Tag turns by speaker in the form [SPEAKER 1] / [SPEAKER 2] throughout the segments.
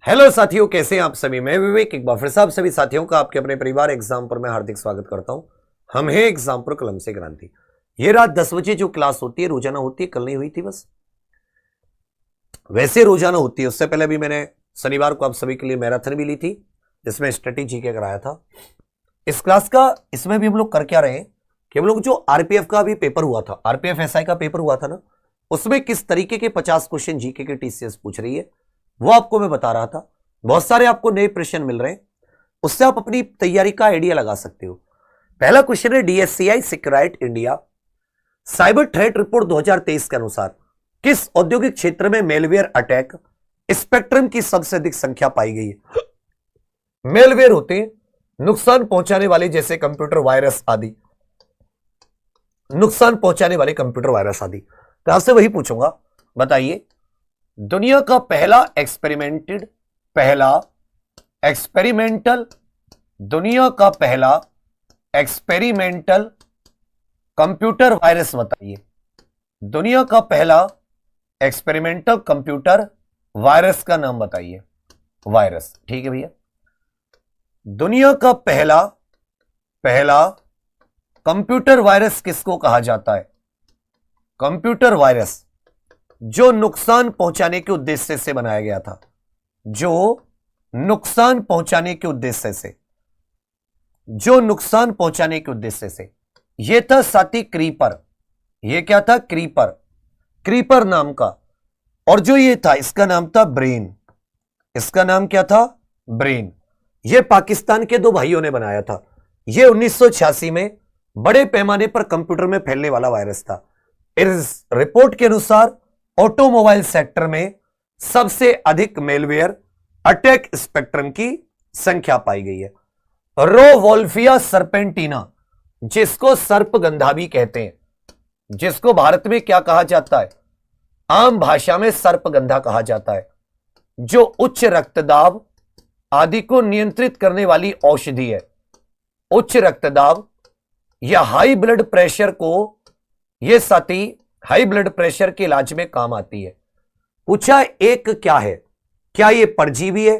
[SPEAKER 1] Hello साथियों, कैसे हैं आप सभी। मैं विवेक एक बार फिर से आप सभी साथियों का आपके अपने परिवार एग्जाम पर मैं हार्दिक स्वागत करता हूं। हम हैं एग्जाम पर कलम से क्रांति। ये रात 10 बजे जो क्लास होती है रोजाना होती है, कल नहीं हुई थी बस, वैसे रोजाना होती है। उससे पहले भी मैंने शनिवार को आप सभी के लिए मैराथन भी ली थी जिसमें स्ट्रेटेजी के कराया था। इस क्लास का इसमें भी हम लोग कर क्या रहे हैं कि हम लोग जो आरपीएफ का भी पेपर हुआ था, आरपीएफ एसआई का पेपर हुआ था ना, उसमें किस तरीके के 50 क्वेश्चन जीके के टीसीएस पूछ रही है वो आपको मैं बता रहा था। बहुत सारे आपको नए प्रश्न मिल रहे हैं, उससे आप अपनी तैयारी का आइडिया लगा सकते हो। पहला क्वेश्चन है डीएससीआई सिक्योराइट इंडिया साइबर थ्रेट रिपोर्ट 2023 के अनुसार किस औद्योगिक क्षेत्र में मेलवेयर अटैक स्पेक्ट्रम की सबसे अधिक संख्या पाई गई है। मेलवेयर होते हैं नुकसान पहुंचाने वाले, जैसे कंप्यूटर वायरस आदि, नुकसान पहुंचाने वाले कंप्यूटर वायरस आदि। तो आपसे वही पूछूंगा, बताइए दुनिया का दुनिया का पहला एक्सपेरिमेंटल कंप्यूटर वायरस बताइए। दुनिया का पहला एक्सपेरिमेंटल कंप्यूटर वायरस का नाम बताइए। वायरस, ठीक है भैया। दुनिया का पहला कंप्यूटर वायरस किसको कहा जाता है? कंप्यूटर वायरस जो नुकसान पहुंचाने के उद्देश्य से बनाया गया था, जो नुकसान पहुंचाने के उद्देश्य से, यह था साथी क्रीपर। यह क्या था? क्रीपर नाम का। और जो ये था इसका नाम था ब्रेन। इसका नाम क्या था? ब्रेन। यह पाकिस्तान के दो भाइयों ने बनाया था। यह 1986 में बड़े पैमाने पर कंप्यूटर में फैलने वाला वायरस था। इस रिपोर्ट के अनुसार ऑटोमोबाइल सेक्टर में सबसे अधिक मेलवेयर अटैक स्पेक्ट्रम की संख्या पाई गई है। रोवोल्फिया सर्पेंटिना, जिसको सर्पगंधा भी कहते हैं, जिसको भारत में क्या कहा जाता है? आम भाषा में सर्पगंधा कहा जाता है, जो उच्च रक्तदाब आदि को नियंत्रित करने वाली औषधि है। उच्च रक्तदाब या हाई ब्लड प्रेशर को, यह साथी हाई ब्लड प्रेशर के इलाज में काम आती है। पूछा एक क्या है? क्या यह परजीवी है,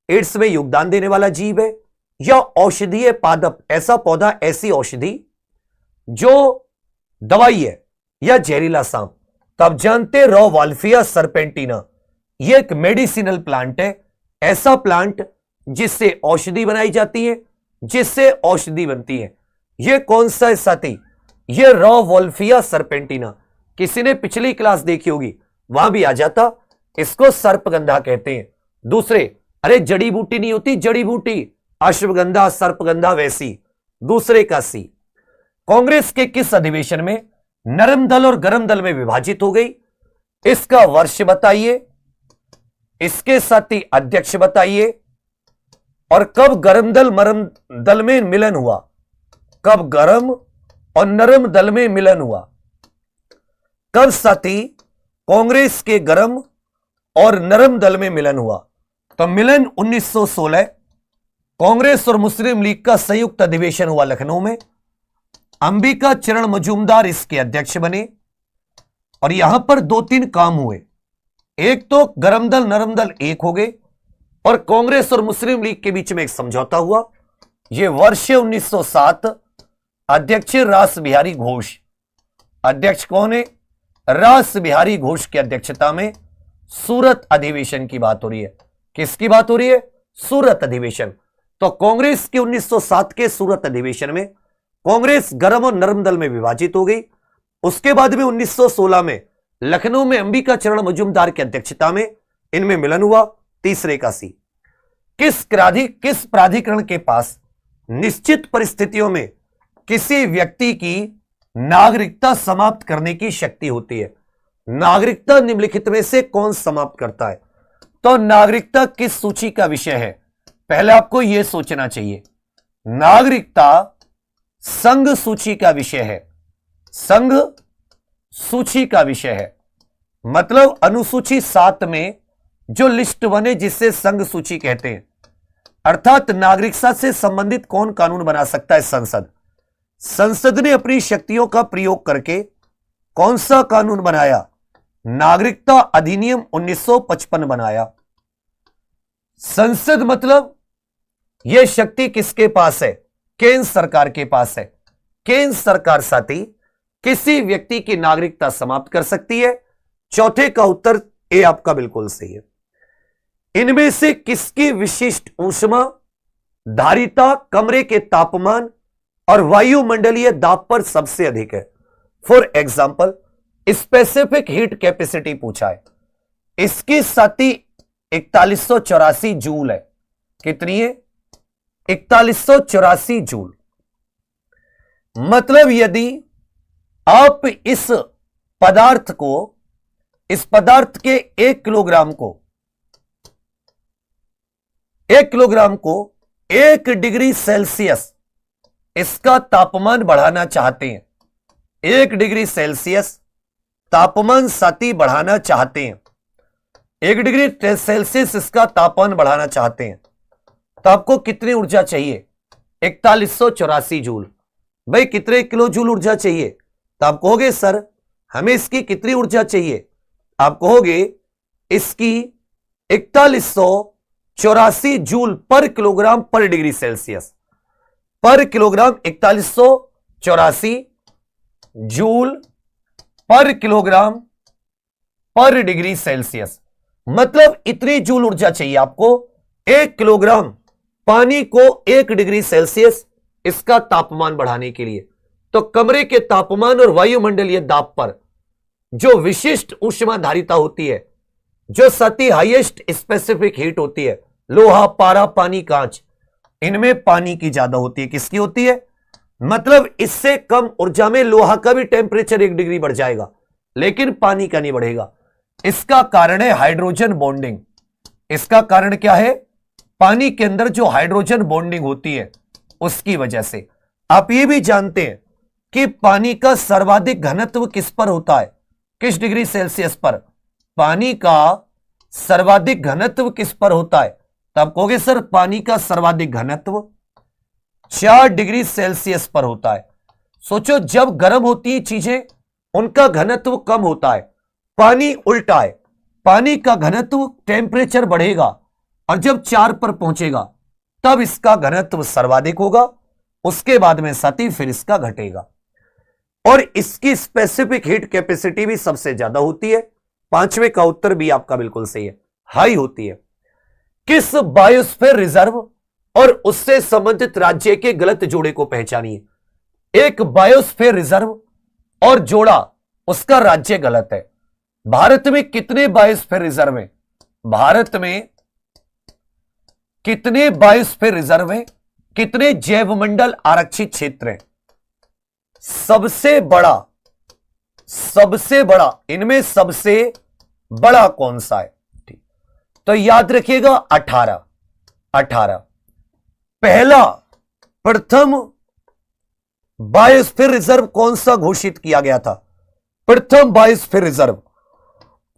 [SPEAKER 1] एड्स में योगदान देने वाला जीव है, या औषधीय पादप, ऐसा पौधा, ऐसी औषधि जो दवाई है, या जहरीला सांप? तब जानते रोवोल्फिया सर्पेंटिना यह एक मेडिसिनल प्लांट है। ऐसा प्लांट जिससे औषधि बनाई जाती है, जिससे औषधि बनती है। यह कौन सा है साथी? यह रोवोल्फिया सर्पेंटिना। किसी ने पिछली क्लास देखी होगी, वहां भी आ जाता। इसको सर्पगंधा कहते हैं। दूसरे, अरे जड़ी बूटी नहीं होती, जड़ी बूटी, अश्वगंधा, सर्पगंधा, वैसी। दूसरे का सी। कांग्रेस के किस अधिवेशन में नरम दल और गरम दल में विभाजित हो गई? इसका वर्ष बताइए, इसके साथ ही अध्यक्ष बताइए, और कब गरम दल मरम दल में मिलन हुआ? कब गरम और नरम दल में मिलन हुआ? कब साथी कांग्रेस के गरम और नरम दल में मिलन हुआ? तो मिलन 1916 कांग्रेस और मुस्लिम लीग का संयुक्त अधिवेशन हुआ लखनऊ में। अंबिका चरण मजूमदार इसके अध्यक्ष बने, और यहां पर दो तीन काम हुए। एक तो गरम दल नरम दल एक हो गए, और कांग्रेस और मुस्लिम लीग के बीच में एक समझौता हुआ। यह वर्ष 1907। अध्यक्ष रास बिहारी घोष। अध्यक्ष कौन है? रास बिहारी घोष की अध्यक्षता में सूरत अधिवेशन की बात हो रही है। किसकी बात हो रही है? सूरत अधिवेशन। तो कांग्रेस के 1907 के सूरत अधिवेशन में कांग्रेस गरम और नरम दल में विभाजित हो गई। उसके बाद में 1916 में लखनऊ में अंबिका चरण मजूमदार की अध्यक्षता में इनमें मिलन हुआ। तीसरे का सी। किस प्राधिकरण के पास निश्चित परिस्थितियों में किसी व्यक्ति की नागरिकता समाप्त करने की शक्ति होती है? नागरिकता निम्नलिखित में से कौन समाप्त करता है? तो नागरिकता किस सूची का विषय है? पहले आपको यह सोचना चाहिए। नागरिकता संघ सूची का विषय है। संघ सूची का विषय है, मतलब अनुसूची 7 में जो लिस्ट बने जिससे संघ सूची कहते हैं। अर्थात नागरिकता से संबंधित कौन कानून बना सकता है? संसद। संसद ने अपनी शक्तियों का प्रयोग करके कौन सा कानून बनाया? नागरिकता अधिनियम 1955 बनाया। संसद मतलब यह शक्ति किसके पास है? केंद्र सरकार के पास है। केंद्र सरकार साथी किसी व्यक्ति की नागरिकता समाप्त कर सकती है। चौथे का उत्तर ए आपका बिल्कुल सही है। इनमें से किसकी विशिष्ट ऊष्मा धारिता कमरे के तापमान और वायुमंडलीय दाब पर सबसे अधिक है? For example specific heat capacity पूछा है। इसकी साथी 4184 जूल है। कितनी है? 4184 जूल। मतलब यदि आप इस पदार्थ के 1 किलोग्राम को 1 डिग्री सेल्सियस इसका तापमान बढ़ाना चाहते हैं, 1 डिग्री सेल्सियस तापमान साथी बढ़ाना चाहते हैं, 1 डिग्री सेल्सियस इसका तापमान बढ़ाना चाहते हैं, तो आपको कितनी ऊर्जा चाहिए? 4184 जूल। भाई कितने किलो जूल ऊर्जा चाहिए? तो आप कहोगे सर हमें इसकी कितनी ऊर्जा चाहिए? आप कहोगे इसकी 4184 जूल पर किलोग्राम पर डिग्री सेल्सियस। पर किलोग्राम 4184 जूल पर किलोग्राम पर डिग्री सेल्सियस। मतलब इतनी जूल ऊर्जा चाहिए आपको 1 किलोग्राम पानी को 1 डिग्री सेल्सियस इसका तापमान बढ़ाने के लिए। तो कमरे के तापमान और वायुमंडलीय दाब पर जो विशिष्ट ऊष्मा धारिता होती है, जो सती हाईएस्ट स्पेसिफिक हीट होती है, लोहा, पारा, पानी, कांच, इनमें पानी की ज्यादा होती है। किसकी होती है? मतलब इससे कम ऊर्जा में लोहा का भी टेम्परेचर 1 डिग्री बढ़ जाएगा, लेकिन पानी का नहीं बढ़ेगा। इसका कारण है हाइड्रोजन बॉन्डिंग। इसका कारण क्या है? पानी के अंदर जो हाइड्रोजन बॉन्डिंग होती है उसकी वजह से। आप ये भी जानते हैं कि पानी का सर्वाधिक घनत्व किस पर होता है? किस डिग्री सेल्सियस पर? पानी का सर्वाधिक घनत्व किस पर होता है? तब कहोगे सर पानी का सर्वाधिक घनत्व 4 डिग्री सेल्सियस पर होता है। सोचो जब गर्म होती है चीजें उनका घनत्व कम होता है, पानी उल्टा है, पानी का घनत्व टेम्परेचर बढ़ेगा और जब 4 पर पहुंचेगा तब इसका घनत्व सर्वाधिक होगा, उसके बाद में साथी फिर इसका घटेगा। और इसकी स्पेसिफिक हीट कैपेसिटी भी सबसे ज्यादा होती है। 5वें का उत्तर भी आपका बिल्कुल सही है, हाई होती है। किस बायोस्फीयर रिजर्व और उससे संबंधित राज्य के गलत जोड़े को पहचानिए। एक बायोस्फीयर रिजर्व और जोड़ा उसका राज्य गलत है। भारत में कितने बायोस्फीयर रिजर्व हैं? भारत में कितने बायोस्फीयर रिजर्व हैं? कितने जैवमंडल आरक्षित क्षेत्र हैं? सबसे बड़ा इनमें सबसे बड़ा कौन सा है? तो याद रखिएगा 18। पहला प्रथम बायोस्फीयर रिजर्व कौन सा घोषित किया गया था? प्रथम बायोस्फीयर रिजर्व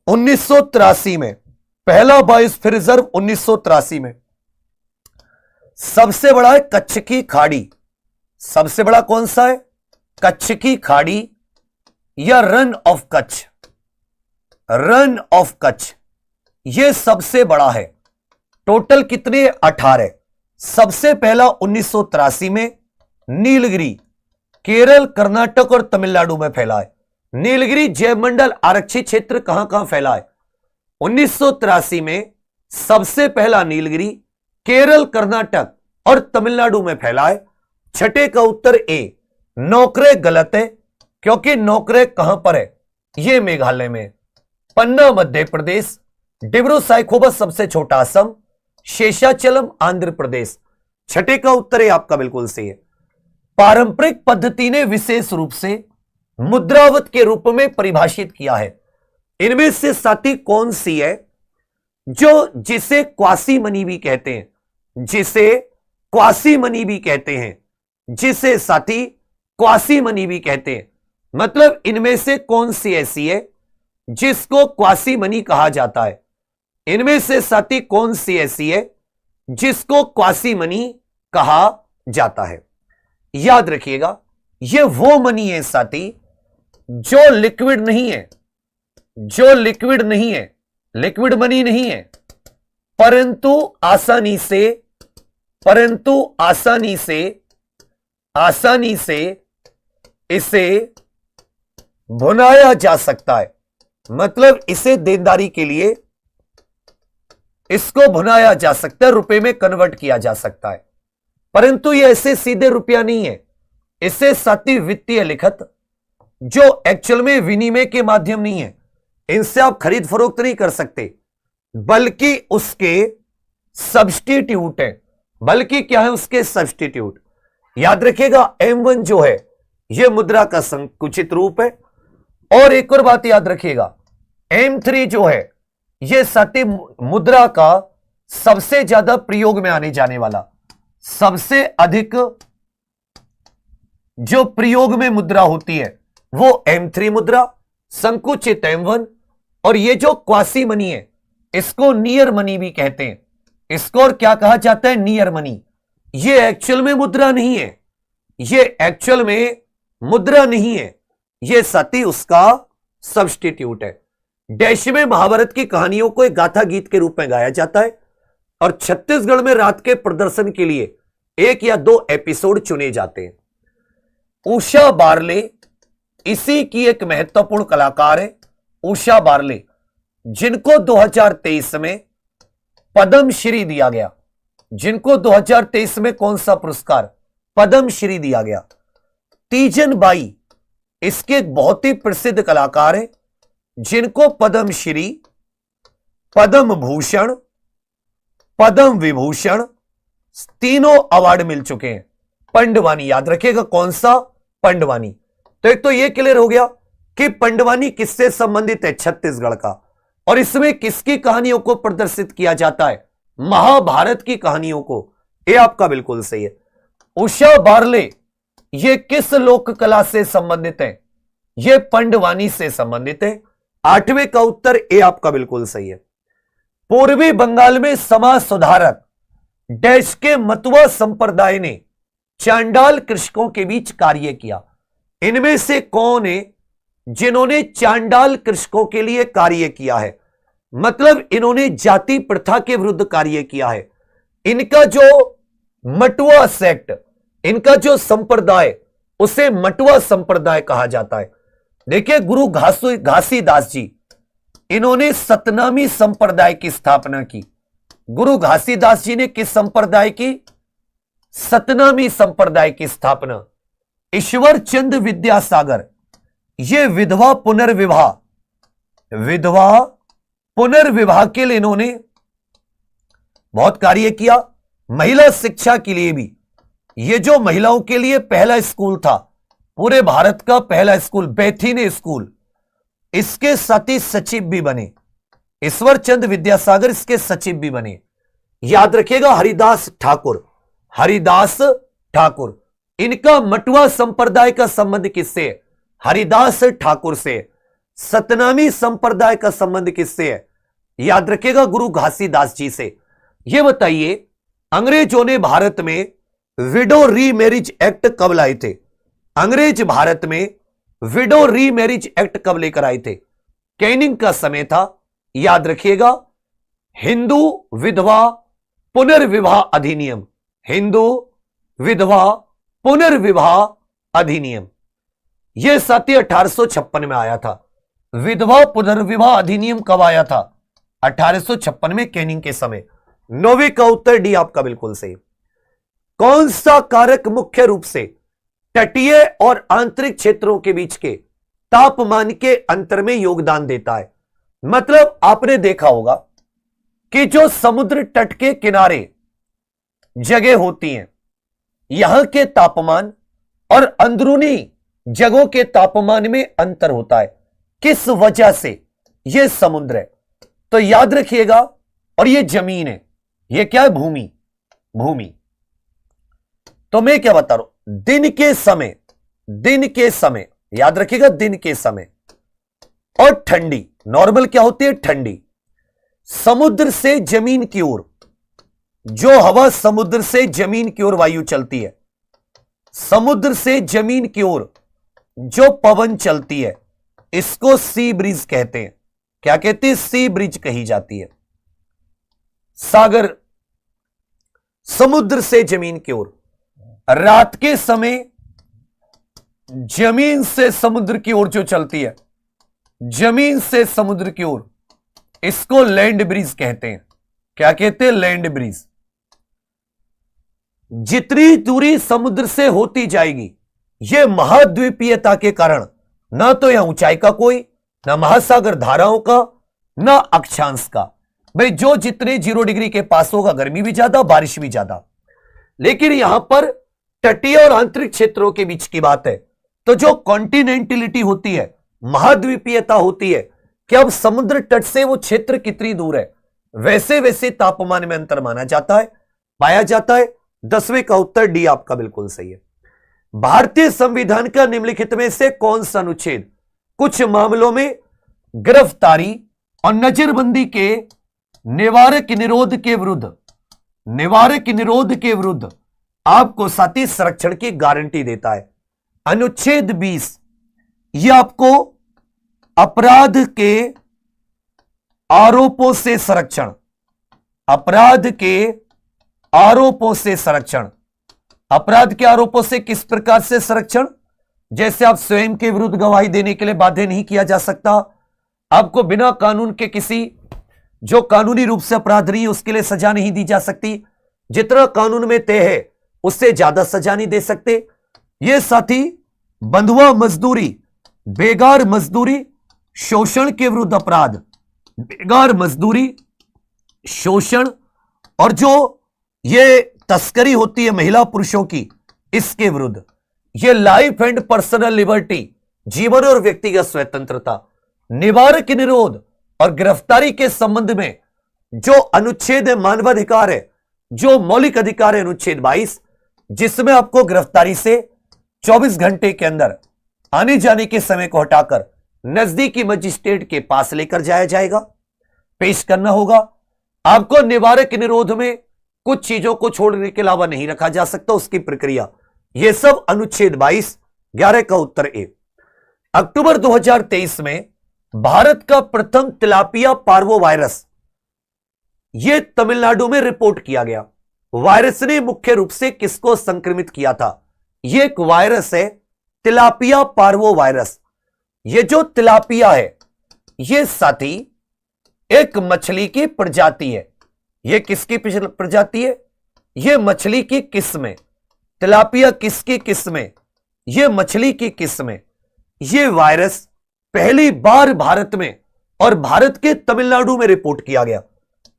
[SPEAKER 1] 1983 में। पहला बायोस्फीयर रिजर्व 1983 में। सबसे बड़ा है कच्छ की खाड़ी। सबसे बड़ा कौन सा है? कच्छ की खाड़ी या run of Kutch. Run of Kutch यह सबसे बड़ा है। टोटल कितने? 18। सबसे पहला 1983 में नीलगिरी, केरल, कर्नाटक और तमिलनाडु में फैला है। नीलगिरी जैवमंडल आरक्षित क्षेत्र कहां कहां फैला है? 1983 में सबसे पहला नीलगिरी, केरल, कर्नाटक और तमिलनाडु में फैला है। छठे का उत्तर ए। नौकरे गलत है क्योंकि नौकरे कहां पर है? यह मेघालय में। पन्ना मध्य प्रदेश, डिब्रू साइखोवा सबसे छोटा असम, शेषाचलम आंध्र प्रदेश। छठे का उत्तर है आपका बिल्कुल सही है। पारंपरिक पद्धति ने विशेष रूप से मुद्रावत के रूप में परिभाषित किया है। इनमें से साथी कौन सी है जिसे क्वासी मनी भी कहते हैं? जिसे क्वासी मनी भी कहते हैं, जिसे साथी क्वासी मनी भी कहते हैं। मतलब इनमें से कौन सी ऐसी है जिसको क्वासी मनी कहा जाता है? इनमें से साथी कौन सी ऐसी है जिसको क्वासी मनी कहा जाता है? याद रखिएगा यह वो मनी है साथी जो लिक्विड नहीं है, जो लिक्विड नहीं है, लिक्विड मनी नहीं है, परंतु आसानी से इसे भुनाया जा सकता है। मतलब इसे देनदारी के लिए इसको भुनाया जा सकता है, रुपए में कन्वर्ट किया जा सकता है। परंतु यह ऐसे सीधे रुपया नहीं है, इसे सती वित्तीय लिखत, जो एक्चुअल में विनिमय के माध्यम नहीं है, इनसे आप खरीद फरोख्त नहीं कर सकते, बल्कि उसके सब्स्टिट्यूट है। बल्कि क्या है? उसके सब्स्टिट्यूट। याद रखिएगा M1 जो है यह मुद्रा का संकुचित रूप है। और एक और बात याद रखिएगा, M3 जो है यह सती मुद्रा का सबसे ज्यादा प्रयोग में आने जाने वाला, सबसे अधिक जो प्रयोग में मुद्रा होती है वो M3 मुद्रा, संकुचित M1। और ये जो क्वासी मनी है इसको नियर मनी भी कहते हैं। इसको और क्या कहा जाता है? Near money. ये एक्चुअल में मुद्रा नहीं है, ये एक्चुअल में मुद्रा नहीं है, ये सती उसका सब्स्टिट्यूट है। डैश में महाभारत की कहानियों को एक गाथा गीत के रूप में गाया जाता है और छत्तीसगढ़ में रात के प्रदर्शन के लिए 1 या 2 एपिसोड चुने जाते हैं। उषा बारले इसी की एक महत्वपूर्ण कलाकार है। उषा बारले, जिनको 2023 में पद्मश्री दिया गया। जिनको 2023 में कौन सा पुरस्कार? पद्मश्री दिया गया। तीजन बाई इसके एक बहुत ही प्रसिद्ध कलाकार हैं, जिनको पद्मश्री, पद्म भूषण, पद्म विभूषण तीनों अवार्ड मिल चुके हैं। पंडवानी, याद रखिएगा कौन सा? पंडवानी। तो एक तो यह क्लियर हो गया कि पंडवानी किससे संबंधित है? छत्तीसगढ़ का। और इसमें किसकी कहानियों को प्रदर्शित किया जाता है? महाभारत की कहानियों को। यह आपका बिल्कुल सही है। उषा बारले ये किस लोक कला से संबंधित है? ये पंडवानी से संबंधित है। 8वें का उत्तर ए आपका बिल्कुल सही है। पूर्वी बंगाल में समाज सुधारक डैश के मतुआ संप्रदाय ने चांडाल कृषकों के बीच कार्य किया। इनमें से कौन है जिन्होंने चांडाल कृषकों के लिए कार्य किया है? मतलब इन्होंने जाति प्रथा के विरुद्ध कार्य किया है। इनका जो मटुआ सेक्ट, इनका जो संप्रदाय, उसे मटुआ संप्रदाय कहा जाता है। देखिए गुरु घासीदास जी, इन्होंने सतनामी संप्रदाय की स्थापना की। गुरु घासीदास जी ने किस संप्रदाय की? सतनामी संप्रदाय की स्थापना। ईश्वर चंद विद्यासागर ये विधवा पुनर्विवाह के लिए इन्होंने बहुत कार्य किया। महिला शिक्षा के लिए भी, ये जो महिलाओं के लिए पहला स्कूल था, पूरे भारत का पहला स्कूल, बैथिने स्कूल, इसके साथ ही सचिव भी बने। ईश्वर चंद विद्यासागर इसके सचिव भी बने। याद रखिएगा हरिदास ठाकुर, इनका मटुआ संप्रदाय का संबंध किससे है? हरिदास ठाकुर से। सतनामी संप्रदाय का संबंध किससे है? याद रखिएगा गुरु घासीदास जी से। यह बताइए अंग्रेजों ने भारत में विडो रीमैरिज एक्ट कब लाए थे? अंग्रेज भारत में विडो रीमैरिज एक्ट कब लेकर आए थे? कैनिंग का समय था। याद रखिएगा हिंदू विधवा पुनर्विवाह अधिनियम, हिंदू विधवा पुनर्विवाह अधिनियम, यह साथी 1856 में आया था। विधवा पुनर्विवाह अधिनियम कब आया था? 1856 में, कैनिंग के समय। 9वीं का उत्तर डी आपका बिल्कुल सही। कौन सा कारक मुख्य रूप से तटीय और आंतरिक क्षेत्रों के बीच के तापमान के अंतर में योगदान देता है? मतलब आपने देखा होगा कि जो समुद्र तट के किनारे जगह होती हैं, यहां के तापमान और अंदरूनी जगहों के तापमान में अंतर होता है। किस वजह से? यह समुद्र है, तो याद रखिएगा। और यह जमीन है, यह क्या है? भूमि। तो मैं क्या बता रहा हूं, दिन के समय, याद रखिएगा दिन के समय। और ठंडी, नॉर्मल क्या होती है? ठंडी। समुद्र से जमीन की ओर जो हवा, समुद्र से जमीन की ओर वायु चलती है, समुद्र से जमीन की ओर जो पवन चलती है, इसको सी ब्रिज कहते हैं। क्या कहते हैं? सी ब्रिज कही जाती है। सागर, समुद्र से जमीन की ओर, रात के समय जमीन से समुद्र की ओर जो चलती है, जमीन से समुद्र की ओर, इसको लैंड ब्रीज कहते हैं। क्या कहते हैं? Land breeze. जितनी दूरी समुद्र से होती जाएगी, यह महाद्वीपीयता के कारण ना तो यहां ऊंचाई का कोई, ना महासागर धाराओं का, ना अक्षांश का। भाई जो जितने 0 डिग्री के पास होगा, गर्मी भी ज्यादा, बारिश भी ज्यादा। लेकिन यहां पर तटीय और आंतरिक क्षेत्रों के बीच की बात है, तो जो कॉन्टिनेंटलिटी होती है, महाद्वीपीयता होती है, कि अब समुद्र तट से वो क्षेत्र कितनी दूर है, वैसे वैसे तापमान में अंतर माना जाता है, पाया जाता है। 10वें का उत्तर डी आपका बिल्कुल सही है। भारतीय संविधान का निम्नलिखित में से कौन सा अनुच्छेद कुछ मामलों में गिरफ्तारी और नजरबंदी के निवारक निरोध के विरुद्ध आपको साथी संरक्षण की गारंटी देता है? अनुच्छेद 20 यह आपको अपराध के आरोपों से संरक्षण, अपराध के आरोपों से संरक्षण, अपराध के आरोपों से किस प्रकार से संरक्षण? जैसे आप स्वयं के विरुद्ध गवाही देने के लिए बाध्य नहीं किया जा सकता, आपको बिना कानून के किसी जो कानूनी रूप से अपराध नहीं है उसके लिए सजा नहीं दी जा सकती, जितना कानून में तय है उससे ज्यादा सजा नहीं दे सकते। ये साथी बंधुआ मजदूरी, बेगार मजदूरी, शोषण के विरुद्ध अपराध, बेगार मजदूरी, शोषण और जो ये तस्करी होती है महिला पुरुषों की, इसके विरुद्ध। ये लाइफ एंड पर्सनल लिबर्टी, जीवन और व्यक्तिगत स्वतंत्रता, निवारक निरोध और गिरफ्तारी के संबंध में जो अनुच्छेद है, मानवाधिकार है, जो मौलिक अधिकार है, अनुच्छेद 22, जिसमें आपको गिरफ्तारी से 24 घंटे के अंदर आने जाने के समय को हटाकर नजदीकी मजिस्ट्रेट के पास लेकर जाया जाएगा, पेश करना होगा। आपको निवारक निरोध में कुछ चीजों को छोड़ने के अलावा नहीं रखा जा सकता, उसकी प्रक्रिया, यह सब अनुच्छेद 22, 11 का उत्तर ए। अक्टूबर 2023 में भारत का प्रथम तिलापिया पार्वो वायरस, यह तमिलनाडु में रिपोर्ट किया गया। वायरस ने मुख्य रूप से किसको संक्रमित किया था? यह एक वायरस है, तिलापिया पार्वो वायरस। यह जो तिलापिया है, यह साथी एक मछली की प्रजाति है। यह किसकी प्रजाति है? यह मछली की किस्म है। तिलापिया किसकी किस्म है? यह मछली की किस्म है। यह वायरस पहली बार भारत में और भारत के तमिलनाडु में रिपोर्ट किया गया।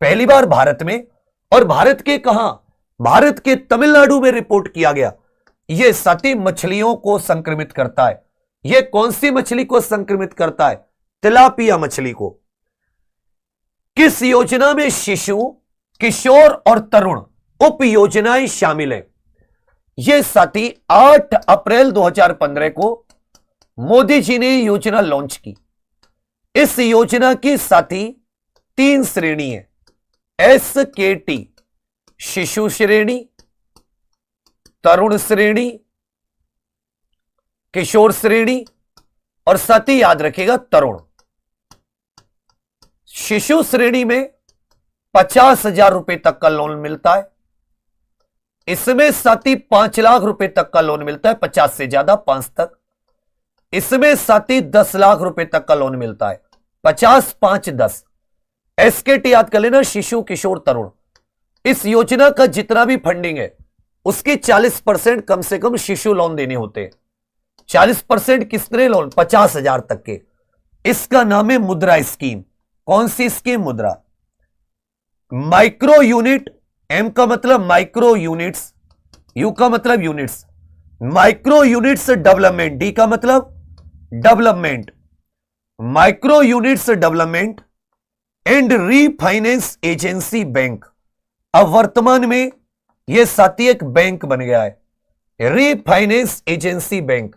[SPEAKER 1] पहली बार भारत में, और भारत के कहां? भारत के तमिलनाडु में रिपोर्ट किया गया। यह साथी मछलियों को संक्रमित करता है। यह कौन सी मछली को संक्रमित करता है? तिलापिया मछली को। किस योजना में शिशु, किशोर और तरुण उप योजनाएं शामिल हैं? यह साथी 8 अप्रैल 2015 को मोदी जी ने योजना लॉन्च की। इस योजना की साथी 3 श्रेणी है। SKT, शिशु श्रेणी, तरुण श्रेणी, किशोर श्रेणी और साथी याद रखिएगा तरुण। शिशु श्रेणी में 50,000 रुपए तक का लोन मिलता है। इसमें साथी 5 लाख रुपए तक का लोन मिलता है, 50 से ज्यादा 5 तक। इसमें साथी 10 लाख रुपए तक का लोन मिलता है, 50, 5, 10। SKT याद कर लेना, शिशु किशोर तरुण। इस योजना का जितना भी फंडिंग है उसकी 40% कम से कम शिशु लोन देने होते हैं। 40% किसने लोन? 50,000 तक के। इसका नाम है मुद्रा स्कीम। कौन सी स्कीम? मुद्रा। माइक्रो यूनिट, M का मतलब माइक्रो यूनिट्स, U का मतलब units, micro units development, D का मतलब development, micro units development and refinance agency bank. अब वर्तमान में यह साथी एक बैंक बन गया है, रीफाइनेंस एजेंसी बैंक।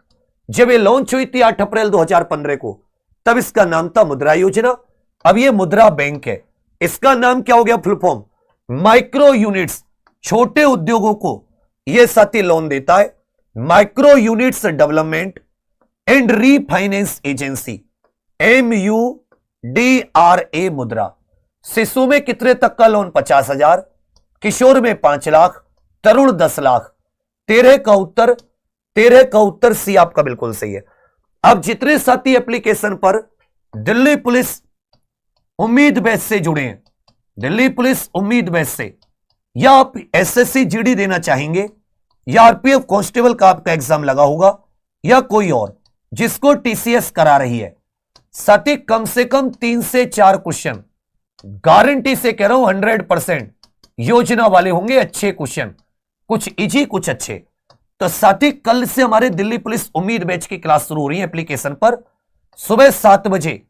[SPEAKER 1] जब ये लॉन्च हुई थी 8 अप्रैल 2015 को, तब इसका नाम था मुद्रा योजना। अब यह मुद्रा बैंक है। इसका नाम क्या हो गया? फुल फॉर्म माइक्रो यूनिट्स, छोटे उद्योगों को यह साथी लोन देता है। Micro units development and refinance agency, MUDRA मुद्रा। शिशु में कितने तक का लोन? 50,000। किशोर में 5 लाख, तरुण 10 लाख। 13 का उत्तर सी आपका बिल्कुल सही है। अब जितने साथी एप्लीकेशन पर दिल्ली पुलिस उम्मीद बैच से जुड़े हैं, दिल्ली पुलिस उम्मीद बैच से, या आप एसएससी जीडी देना चाहेंगे, या आरपीएफ कांस्टेबल का आपका एग्जाम लगा होगा, या कोई और जिसको टीसीएस करा रही है, साथी कम से कम 3 से 4 क्वेश्चन गारंटी से कह रहा हूं 100% योजना वाले होंगे। अच्छे क्वेश्चन, कुछ इजी कुछ अच्छे। तो साथी कल से हमारे दिल्ली पुलिस उम्मीद बैच की क्लास शुरू हो रही है एप्लीकेशन पर। सुबह 7 बजे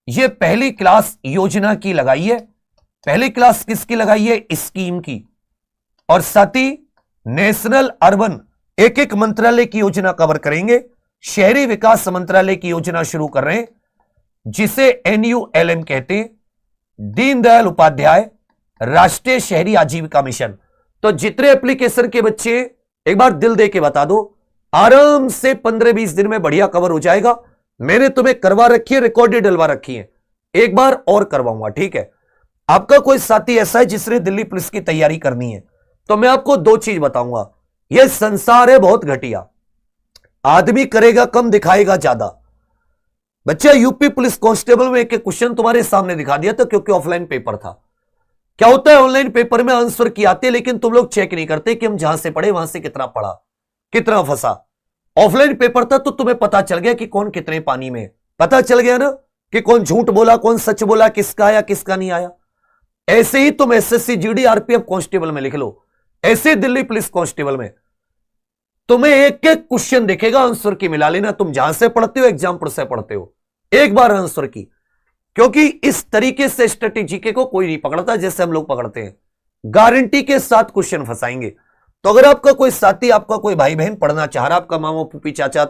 [SPEAKER 1] ये पहली क्लास योजना की लगाई है। पहली क्लास किसकी लगाई है? स्कीम की। और साथी नेशनल अर्बन एक एक मंत्रालय की योजना कवर करेंगे। शहरी विकास मंत्रालय की योजना शुरू कर रहे हैं जिसे NULM कहते हैं, दीनदयाल उपाध्याय राष्ट्रीय शहरी आजीविका मिशन। तो जितने एप्लीकेशन के बच्चे, एक बार दिल दे के बता दो, आराम से 15-20 दिन में बढ़िया कवर हो जाएगा। मैंने तुम्हें करवा रखी है, रिकॉर्डेड डलवा रखी है, एक बार और करवाऊंगा, ठीक है। आपका कोई साथी ऐसा है जिसने दिल्ली पुलिस की तैयारी करनी है, तो मैं आपको 2 चीज बताऊंगा। यह संसार है बहुत घटिया, आदमी करेगा कम दिखाएगा ज्यादा। बच्चा यूपी पुलिस कांस्टेबल में एक क्वेश्चन तुम्हारे सामने दिखा दिया था क्योंकि ऑफलाइन पेपर था। क्या होता है ऑनलाइन पेपर में आंसर की आते, लेकिन तुम लोग चेक नहीं करते कि हम जहां से पढ़े वहां से कितना पढ़ा, कितना फंसा। ऑफलाइन पेपर था तो तुम्हें पता चल गया कि कौन कितने पानी में, पता चल गया ना कि कौन झूठ बोला कौन सच बोला, किसका आया किसका नहीं आया। ऐसे ही तुम एसएससी जीडी आरपीएफ कांस्टेबल में लिख लो, ऐसे दिल्ली पुलिस कांस्टेबल में तुम्हें एक एक क्वेश्चन दिखेगा, आंसर की मिला लेना। तुम जहां से पढ़ते हो, एग्जाम से पढ़ते हो, एक बार आंसर की, क्योंकि इस तरीके से स्ट्रेटेजी को कोई नहीं पकड़ता जैसे हम लोग पकड़ते हैं। गारंटी के साथ क्वेश्चन फंसाएंगे। तो अगर आपका कोई साथी, आपका कोई भाई बहन पढ़ना चाह रहा, आपका मामा फूफी चाचा,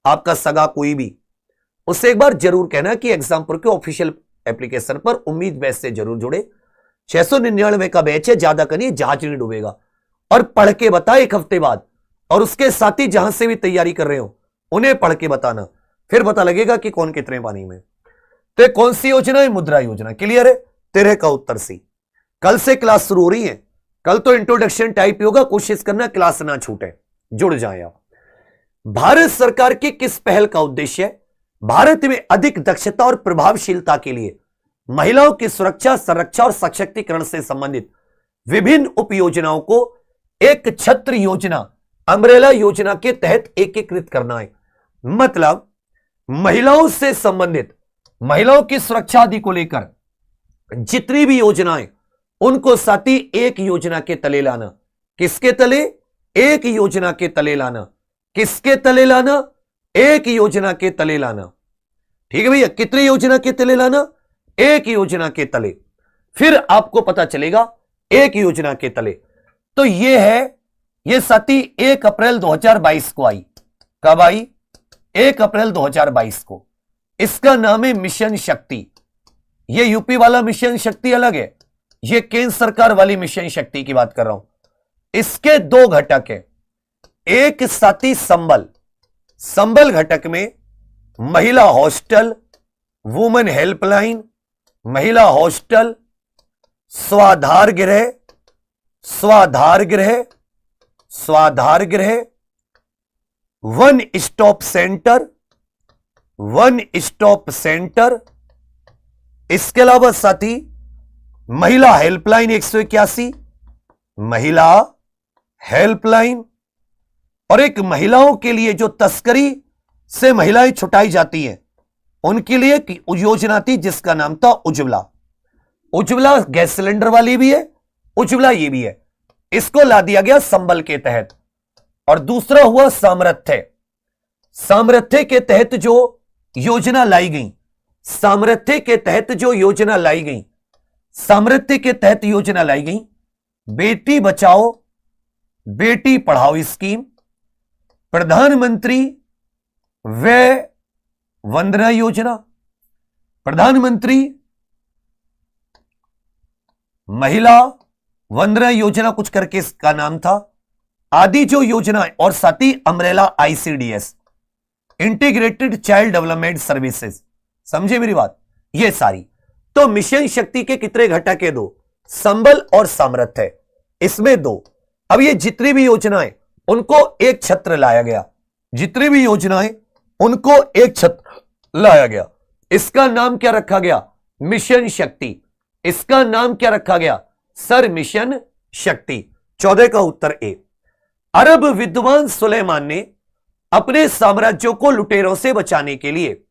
[SPEAKER 1] आपका सगा कोई भी, उससे एक बार जरूर कहना कि एग्जामपुर के ऑफिशियल एप्लीकेशन पर उम्मीद बैच से जरूर जुड़े। 699 का बैच है, ज्यादा करिए, जहाज नहीं डूबेगा। और पढ़ के बता एक हफ्ते बाद, और उसके साथी जहां से भी तैयारी कर रहे हो उन्हें पढ़ के बताना, फिर पता लगेगा कि कौन कितने पानी में। तो कौन सी योजना है? मुद्रा योजना। क्लियर है? 13 का उत्तर सी। कल से क्लास शुरू हो रही है, कल तो इंट्रोडक्शन टाइप होगा, कोशिश करना क्लास ना छूटे, जुड़ जाए आप। भारत सरकार की किस पहल का उद्देश्य है भारत में अधिक दक्षता और प्रभावशीलता के लिए महिलाओं की सुरक्षा, संरक्षा और सशक्तिकरण से संबंधित विभिन्न उप योजनाओं को एक छत्र योजना, अम्ब्रेला योजना के तहत एकीकृत करना है। मतलब महिलाओं से संबंधित, महिलाओं की सुरक्षा आदि को लेकर जितनी भी योजनाएं, उनको साथी एक योजना के तले लाना। किसके तले? एक योजना के तले लाना। किसके तले लाना? एक योजना के तले लाना। ठीक है भैया, कितनी योजना के तले लाना? एक योजना के तले। फिर आपको पता चलेगा एक योजना के तले। तो ये है, ये साथी 1 अप्रैल 2022 को आई। कब आई? 1 अप्रैल 2022 को। इसका नाम है मिशन शक्ति। ये यूपी वाला मिशन शक्ति अलग है, ये केंद्र सरकार वाली मिशन शक्ति की बात कर रहा हूं। इसके 2 घटक है। एक साथी संबल, संबल घटक में महिला हॉस्टल, वुमेन हेल्पलाइन, महिला हॉस्टल, स्वाधार गृह, स्वाधार गृह, स्वाधार गृह, one stop centre, one stop centre. इसके अलावा साथी महिला हेल्पलाइन 181, महिला हेल्पलाइन, और एक महिलाओं के लिए जो तस्करी से महिलाएं छुटाई जाती हैं उनके लिए एक योजना थी जिसका नाम था उज्ज्वला। उज्ज्वला गैस सिलेंडर वाली भी है, उज्ज्वला ये भी है। इसको ला दिया गया संबल के तहत। और दूसरा हुआ सामर्थ्य। सामर्थ्य के तहत जो योजना लाई गई, सामर्थ्य के तहत जो योजना लाई गई, सामर्थ्य के तहत योजना लाई गई, बेटी बचाओ बेटी पढ़ाओ स्कीम, प्रधानमंत्री वय वंदना योजना, प्रधानमंत्री महिला वंदना योजना कुछ करके इसका नाम था, आदि जो योजना है। और साथी umbrella ICDS, integrated child development services. समझे मेरी बात? ये सारी। तो मिशन शक्ति के कितने घटक है? 2, संबल और सामर्थ्य है, इसमें 2। अब ये जितनी भी योजनाएं उनको एक छत्र लाया गया, जितनी भी योजनाएं उनको एक छत्र लाया गया। इसका नाम क्या रखा गया? मिशन शक्ति। इसका नाम क्या रखा गया सर? मिशन शक्ति। 14 का उत्तर ए। अरब विद्वान सुलेमान ने अपने साम्राज्यों को लुटेरों से बचाने के लिए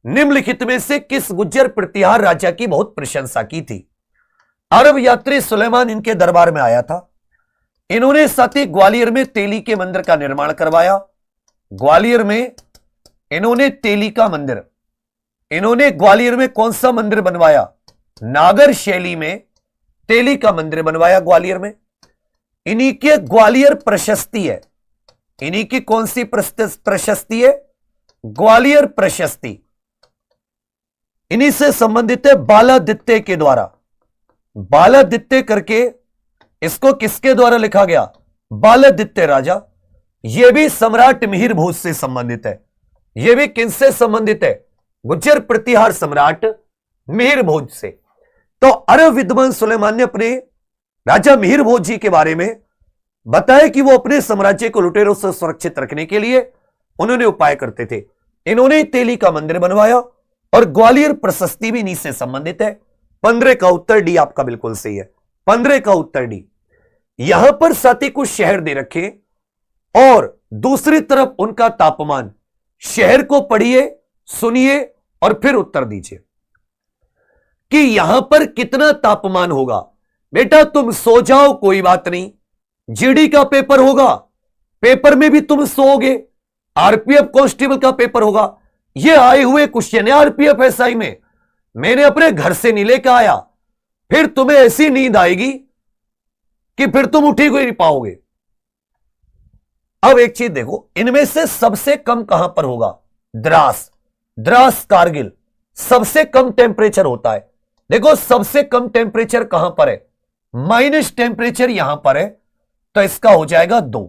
[SPEAKER 1] निम्नलिखित में से किस गुज्जर प्रतिहार राजा की बहुत प्रशंसा की थी? अरब यात्री सुलेमान इनके दरबार में आया था। इन्होंने साथ ही ग्वालियर में तेली के मंदिर का निर्माण करवाया। ग्वालियर में इन्होंने तेली का मंदिर, इन्होंने ग्वालियर में कौन सा मंदिर बनवाया? नागर शैली में तेली का मंदिर बनवाया ग्वालियर में। इन्हीं के ग्वालियर प्रशस्ति है, इन्हीं की कौन सी प्रशस्ति है? ग्वालियर प्रशस्ति। इन्हीं से संबंधित है बालादित्य के द्वारा। बालादित्य करके इसको किसके द्वारा लिखा गया? बालादित्य राजा। यह भी सम्राट मिहिर भोज से संबंधित है। यह भी किनसे संबंधित है? गुज्जर प्रतिहार सम्राट मिहिर भोज से। तो अरब विद्वान सुलेमान ने अपने राजा मिहिर भोज जी के बारे में बताया कि वो अपने साम्राज्य को लुटेरों से सुरक्षित रखने के लिए उन्होंने उपाय करते थे। इन्होंने तेली का मंदिर बनवाया और ग्वालियर प्रशस्ति भी इन्हीं से संबंधित है। 15 का उत्तर डी आपका बिल्कुल सही है। 15 का उत्तर डी। यहां पर साथ ही कुछ शहर दे रखे और दूसरी तरफ उनका तापमान। शहर को पढ़िए, सुनिए और फिर उत्तर दीजिए कि यहां पर कितना तापमान होगा। बेटा तुम सो जाओ, कोई बात नहीं, जीडी का पेपर होगा, पेपर में भी तुम सोओगे। आरपीएफ कांस्टेबल का पेपर होगा। ये आए हुए क्वेश्चन है आरपीएफ एसआई में, मैंने अपने घर से नहीं लेकर आया। फिर तुम्हें ऐसी नींद आएगी कि फिर तुम उठ ही नहीं पाओगे। अब एक चीज देखो, इनमें से सबसे कम कहां पर होगा? द्रास, द्रास कारगिल सबसे कम टेम्परेचर होता है। देखो सबसे कम टेम्परेचर कहां पर है? माइनस टेम्परेचर यहां पर है, तो इसका हो जाएगा 2।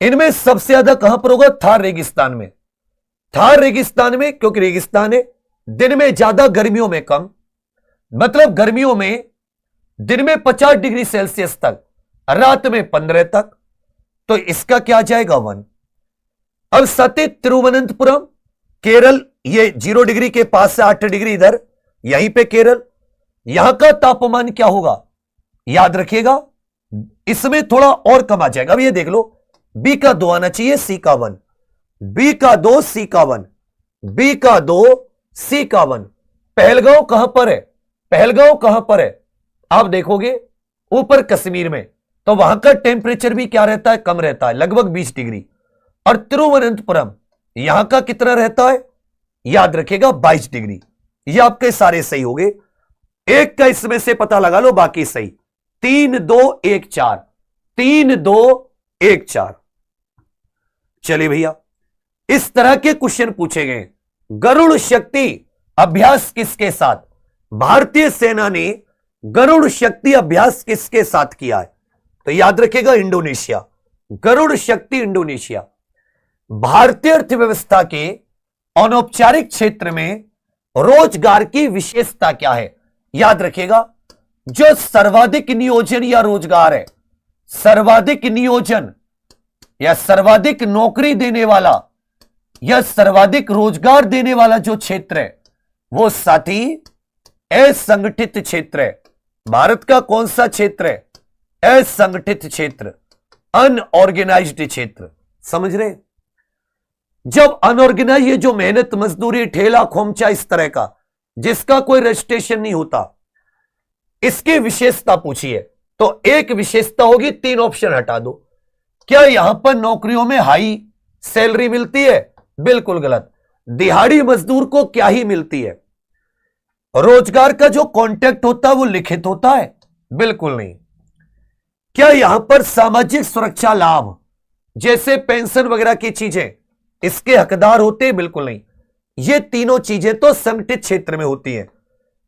[SPEAKER 1] इनमें सबसे ज्यादा कहां पर होगा? थार रेगिस्तान में। थार रेगिस्तान में, क्योंकि रेगिस्तान है, दिन में ज्यादा, गर्मियों में कम। मतलब गर्मियों में दिन में 50 डिग्री सेल्सियस तक, रात में 15 तक, तो इसका क्या आ जाएगा? 1। अब सती तिरुवनंतपुरम केरल, ये 0 डिग्री के पास से 8 डिग्री इधर, यहीं पे केरल। यहां का तापमान क्या होगा? याद रखिएगा, इसमें थोड़ा और कम आ जाएगा। अब ये देख लो, बी का 2 आना चाहिए, सी का 1, बी का 2, सी का 1, बी का 2, सी का 1। पहलगांव कहां पर है? पहलगांव कहां पर है? आप देखोगे ऊपर कश्मीर में, तो वहां का टेम्परेचर भी क्या रहता है? कम रहता है, लगभग 20 डिग्री। और तिरुवनंतपुरम यहां का कितना रहता है? याद रखिएगा 22 डिग्री। ये आपके सारे सही हो गए। एक का इसमें से पता लगा लो, बाकी सही। 3 2 1 4, 3 2 1 4। चलिए भैया, इस तरह के क्वेश्चन पूछे गए। गरुड़ शक्ति अभ्यास किसके साथ? भारतीय सेना ने गरुड़ शक्ति अभ्यास किसके साथ किया है? तो याद रखिएगा इंडोनेशिया। गरुड़ शक्ति इंडोनेशिया। भारतीय अर्थव्यवस्था के अनौपचारिक क्षेत्र में रोजगार की विशेषता क्या है? याद रखिएगा, जो सर्वाधिक नियोजन या रोजगार है, सर्वाधिक नियोजन या सर्वाधिक नौकरी देने वाला या सर्वाधिक रोजगार देने वाला जो क्षेत्र है, वो साथी असंगठित क्षेत्र है। भारत का कौन सा क्षेत्र है? असंगठित क्षेत्र, अनऑर्गेनाइज्ड क्षेत्र। समझ रहे? जब अनऑर्गेनाइज, ये जो मेहनत मजदूरी, ठेला खोमचा इस तरह का, जिसका कोई रजिस्ट्रेशन नहीं होता, इसकी विशेषता पूछिए तो एक विशेषता होगी, 3 ऑप्शन हटा दो। क्या यहां पर नौकरियों में हाई सैलरी मिलती है? बिल्कुल गलत। दिहाड़ी मजदूर को क्या ही मिलती है? रोजगार का जो कॉन्ट्रैक्ट होता है वो लिखित होता है? बिल्कुल नहीं। क्या यहां पर सामाजिक सुरक्षा लाभ जैसे पेंशन वगैरह की चीजें इसके हकदार होते हैं? बिल्कुल नहीं। ये तीनों चीजें तो संगठित क्षेत्र में होती हैं।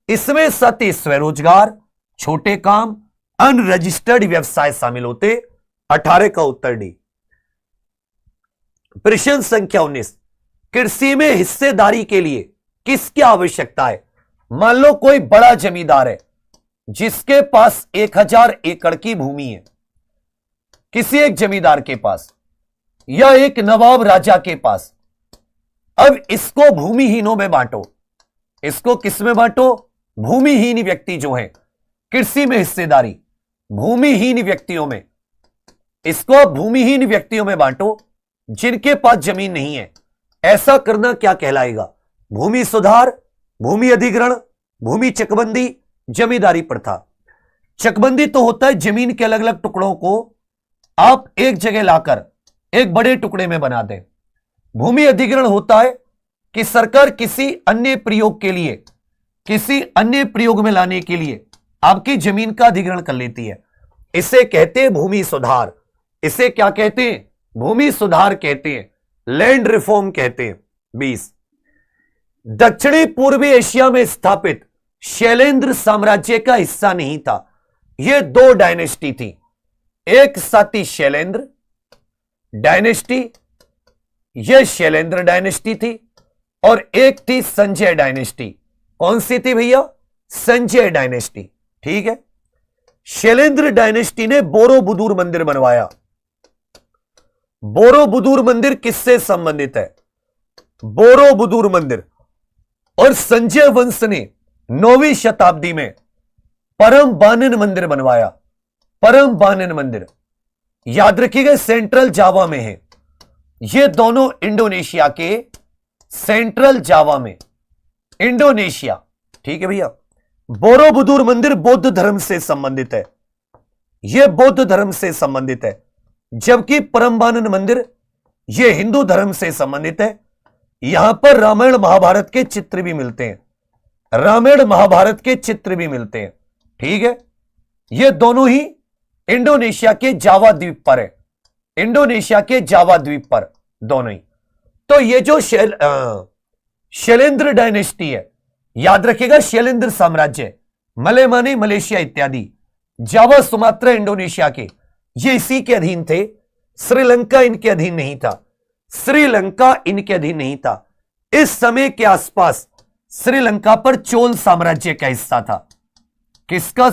[SPEAKER 1] इसमें सती स्वरोजगार, छोटे काम, अनरजिस्टर्ड व्यवसाय शामिल होते। 18 का उत्तर डी। प्रश्न संख्या 19, कृषि में हिस्सेदारी के लिए किसकी आवश्यकता है? मान लो कोई बड़ा जमींदार है जिसके पास 1000 एकड़ की भूमि है, किसी एक जमींदार के पास या एक नवाब राजा के पास। अब इसको भूमिहीनों में बांटो। इसको किस में बांटो? भूमिहीन व्यक्ति जो है, कृषि में हिस्सेदारी, भूमिहीन व्यक्तियों में। इसको भूमिहीन व्यक्तियों में बांटो जिनके पास जमीन नहीं है। ऐसा करना क्या कहलाएगा? भूमि सुधार, भूमि अधिग्रहण, भूमि चकबंदी, जमींदारी प्रथा। चकबंदी तो होता है जमीन के अलग अलग टुकड़ों को आप एक जगह लाकर एक बड़े टुकड़े में बना दें। भूमि अधिग्रहण होता है कि सरकार किसी अन्य प्रयोग के लिए, किसी अन्य प्रयोग में लाने के लिए आपकी जमीन का अधिग्रहण कर लेती है। इसे कहते हैं भूमि सुधार। इसे क्या कहते हैं? भूमि सुधार कहते हैं, लैंड रिफॉर्म कहते हैं। 20 दक्षिणी पूर्वी एशिया में स्थापित शैलेंद्र साम्राज्य का हिस्सा नहीं था। यह 2 डायनेस्टी थी। एक साथी शैलेंद्र डायनेस्टी, यह शैलेंद्र डायनेस्टी थी, और एक थी संजय डायनेस्टी। कौन सी थी भैया? संजय डायनेस्टी। ठीक है। शैलेंद्र डायनेस्टी ने बोरोबुदूर मंदिर बनवाया। बोरोबुदूर मंदिर किससे संबंधित है? बोरोबुदूर मंदिर। और संजय वंश ने 9वीं शताब्दी में परम बानन मंदिर बनवाया। परम बानन मंदिर याद रखिएगा सेंट्रल जावा में है। ये दोनों इंडोनेशिया के सेंट्रल जावा में, इंडोनेशिया। ठीक है भैया। बोरोबुदूर मंदिर बौद्ध धर्म से संबंधित है। यह बौद्ध धर्म से संबंधित है, जबकि परमबानन मंदिर यह हिंदू धर्म से संबंधित है। यहां पर रामायण महाभारत के चित्र भी मिलते हैं। रामायण महाभारत के चित्र भी मिलते हैं। ठीक है। यह दोनों ही इंडोनेशिया के जावा द्वीप पर है। इंडोनेशिया के जावा द्वीप पर दोनों ही। तो ये जो शैलेंद्र डायनेस्टी है, याद रखिएगा शैलेंद्र साम्राज्य, मलेमानी मलेशिया इत्यादि, जावा सुमात्रा इंडोनेशिया के, ये इसी के अधीन थे। श्रीलंका इनके अधीन नहीं था। श्रीलंका इनके अधीन नहीं था। इस समय के आसपास श्रीलंका पर चोल साम्राज्य का हिस्सा था। किसका?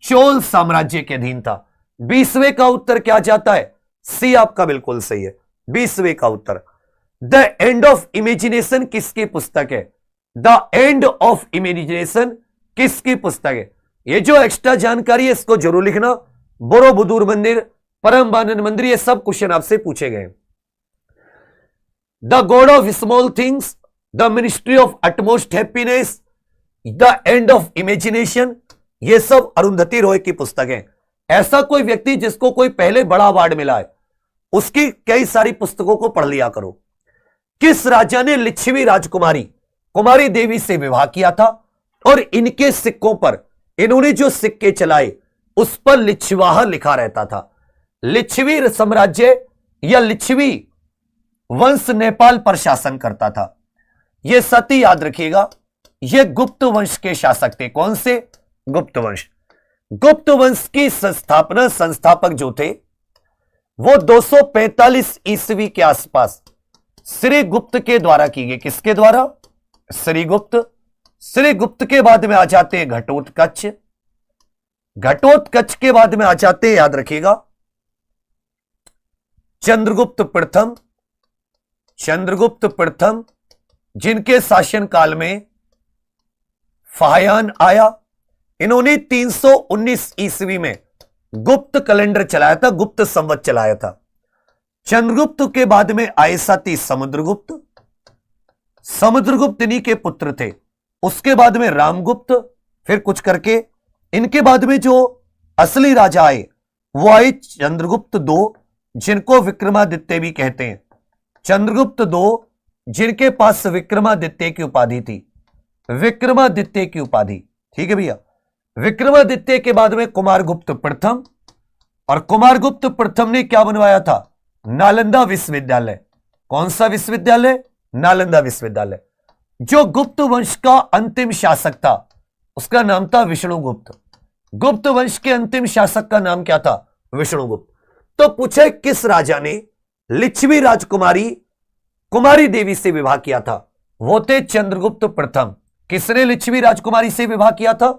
[SPEAKER 1] चोल साम्राज्य के अधीन था। 20वें का उत्तर क्या जाता है? सी आपका बिल्कुल सही है। 20वें का उत्तर। द एंड ऑफ इमेजिनेशन किसकी पुस्तक है? द एंड ऑफ इमेजिनेशन किसकी पुस्तक है? ये जो एक्स्ट्रा जानकारी है इसको जरूर लिखना। बोरोबुदूर मंदिर, परमबानन मंदिर, ये सब क्वेश्चन आपसे पूछे गए। The God of small things, the ministry of utmost happiness, the end of imagination, ये सब अरुंधति रॉय की पुस्तक है। ऐसा कोई व्यक्ति जिसको कोई पहले बड़ा अवार्ड मिला है, उसकी कई सारी पुस्तकों को पढ़ लिया करो। किस राजा ने लिच्छवी राजकुमारी कुमारी देवी से विवाह किया था? और इनके सिक्कों पर, इन्होंने जो सिक्के चलाए उस पर लिच्छवाह लिखा रहता था। लिच्छवी साम्राज्य या लिच्छवी वंश नेपाल पर शासन करता था। यह सती याद रखिएगा, यह गुप्त वंश के शासक थे। कौन से? गुप्त वंश। गुप्त वंश की संस्थापना, संस्थापक जो थे वो 245 ईस्वी के आसपास श्री गुप्त के द्वारा की गई। किसके द्वारा? श्रीगुप्त। श्रीगुप्त के बाद में आ जाते हैं घटोत्कच। घटोत्कच के बाद में आ जाते हैं, याद रखिएगा, चंद्रगुप्त प्रथम। चंद्रगुप्त प्रथम जिनके शासनकाल में फाहयान आया। इन्होंने 319 ईस्वी में गुप्त कैलेंडर चलाया था, गुप्त संवत चलाया था। चंद्रगुप्त के बाद में आए साथी समुद्रगुप्त। समुद्रगुप्त इन्हीं के पुत्र थे। उसके बाद में रामगुप्त, फिर कुछ करके इनके बाद में जो असली राजा आए वो आए चंद्रगुप्त II, जिनको विक्रमादित्य भी कहते हैं। चंद्रगुप्त II जिनके पास विक्रमादित्य की उपाधि थी। विक्रमादित्य की उपाधि। ठीक है भैया। विक्रमादित्य के बाद में कुमारगुप्त प्रथम, और कुमारगुप्त प्रथम ने क्या बनवाया था? नालंदा विश्वविद्यालय। कौन सा विश्वविद्यालय? नालंदा विश्वविद्यालय। जो गुप्त वंश का अंतिम शासक था उसका नाम था विष्णुगुप्त। गुप्त वंश के अंतिम शासक का नाम क्या था? विष्णुगुप्त। तो पूछे किस राजा ने लिच्छवी राजकुमारी कुमारी देवी से विवाह किया था? वो थे चंद्रगुप्त प्रथम। किसने लिच्छवी राजकुमारी से विवाह किया था?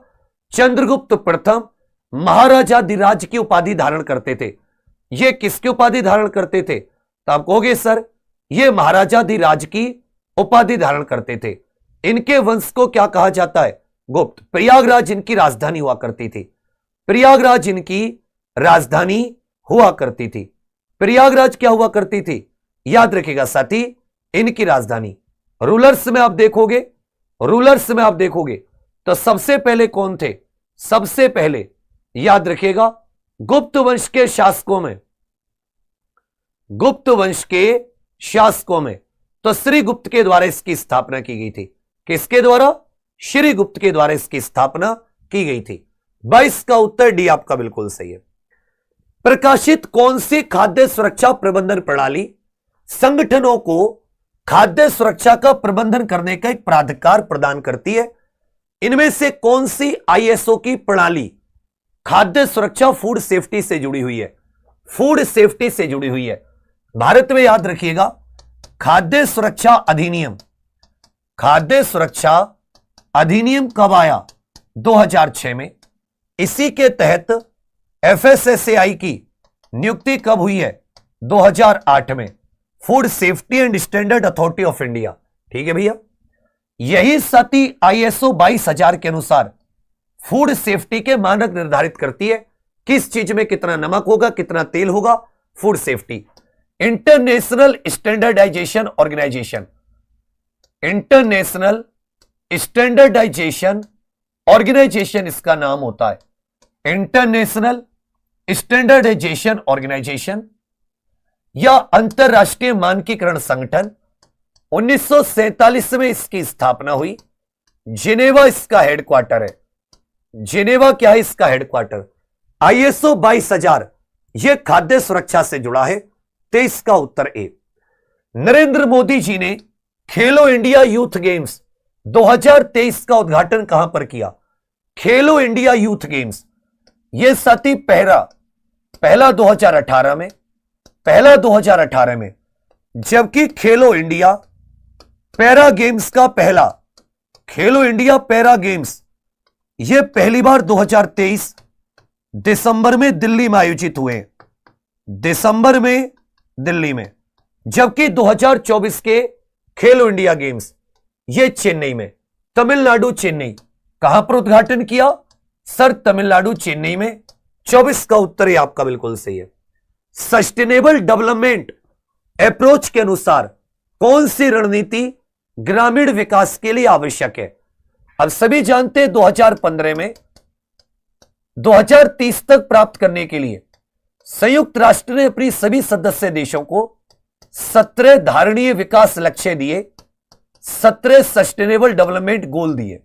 [SPEAKER 1] चंद्रगुप्त प्रथम महाराजाधिराज की उपाधि धारण करते थे। ये किसकी उपाधि धारण करते थे? तो आप कहोगे सर ये महाराजाधिराज की उपाधि धारण करते थे। इनके वंश को क्या कहा जाता है? गुप्त। प्रयागराज इनकी राजधानी हुआ करती थी। प्रयागराज इनकी राजधानी हुआ करती थी। प्रयागराज क्या हुआ करती थी? याद रखिएगा साथी, इनकी राजधानी। रूलर्स में आप देखोगे तो सबसे पहले कौन थे? सबसे पहले याद रखिएगा गुप्त वंश के शासकों में तो श्रीगुप्त के द्वारा इसकी स्थापना की गई थी। किसके द्वारा? श्रीगुप्त के द्वारा इसकी स्थापना की गई थी। 22 का उत्तर डी आपका बिल्कुल सही है। प्रकाशित कौन सी खाद्य सुरक्षा प्रबंधन प्रणाली संगठनों को खाद्य सुरक्षा का प्रबंधन करने का एक प्राधिकार प्रदान करती है? इनमें से कौन सी आईएसओ की प्रणाली खाद्य सुरक्षा फूड सेफ्टी से जुड़ी हुई है? फूड सेफ्टी से जुड़ी हुई है। भारत में याद रखिएगा खाद्य सुरक्षा अधिनियम कब आया? 2006 में। इसी के तहत एफएसएसएआई की नियुक्ति कब हुई है? 2008 में। Food safety and standard authority of India. ठीक है भैया, यही साथी आईएसओ 22000 के अनुसार फूड सेफ्टी के मानक निर्धारित करती है। किस चीज में कितना नमक होगा, कितना तेल होगा? Food safety. International standardisation organisation इसका नाम होता है। इंटरनेशनल स्टैंडर्डाइजेशन ऑर्गेनाइजेशन या अंतरराष्ट्रीय मानकीकरण संगठन। 1947 में इसकी स्थापना हुई। जिनेवा इसका हेडक्वार्टर है। जिनेवा क्या है इसका हेडक्वार्टर? आईएसओ 22000 यह खाद्य सुरक्षा से जुड़ा है। 23 का उत्तर ए। नरेंद्र मोदी जी ने खेलो इंडिया यूथ गेम्स 2023 का उद्घाटन कहां पर किया? खेलो इंडिया यूथ गेम्स यह साथी पहला 2018 में, जबकि खेलो इंडिया पैरा गेम्स का पहला खेलो इंडिया पैरा गेम्स यह पहली बार 2023 दिसंबर में दिल्ली में आयोजित हुए। दिसंबर में दिल्ली में। जबकि 2024 के खेलो इंडिया गेम्स ये चेन्नई में, तमिलनाडु चेन्नई। कहां पर उद्घाटन किया? सर तमिलनाडु चेन्नई में। 24 का उत्तर ही आपका बिल्कुल सही है। सस्टेनेबल डेवलपमेंट अप्रोच के अनुसार कौन सी रणनीति ग्रामीण विकास के लिए आवश्यक है? अब सभी जानते हैं 2015 में 2030 तक प्राप्त करने के लिए संयुक्त राष्ट्र ने अपनी सभी सदस्य देशों को 17 धारणीय विकास लक्ष्य दिए, 17 सस्टेनेबल डेवलपमेंट गोल दिए।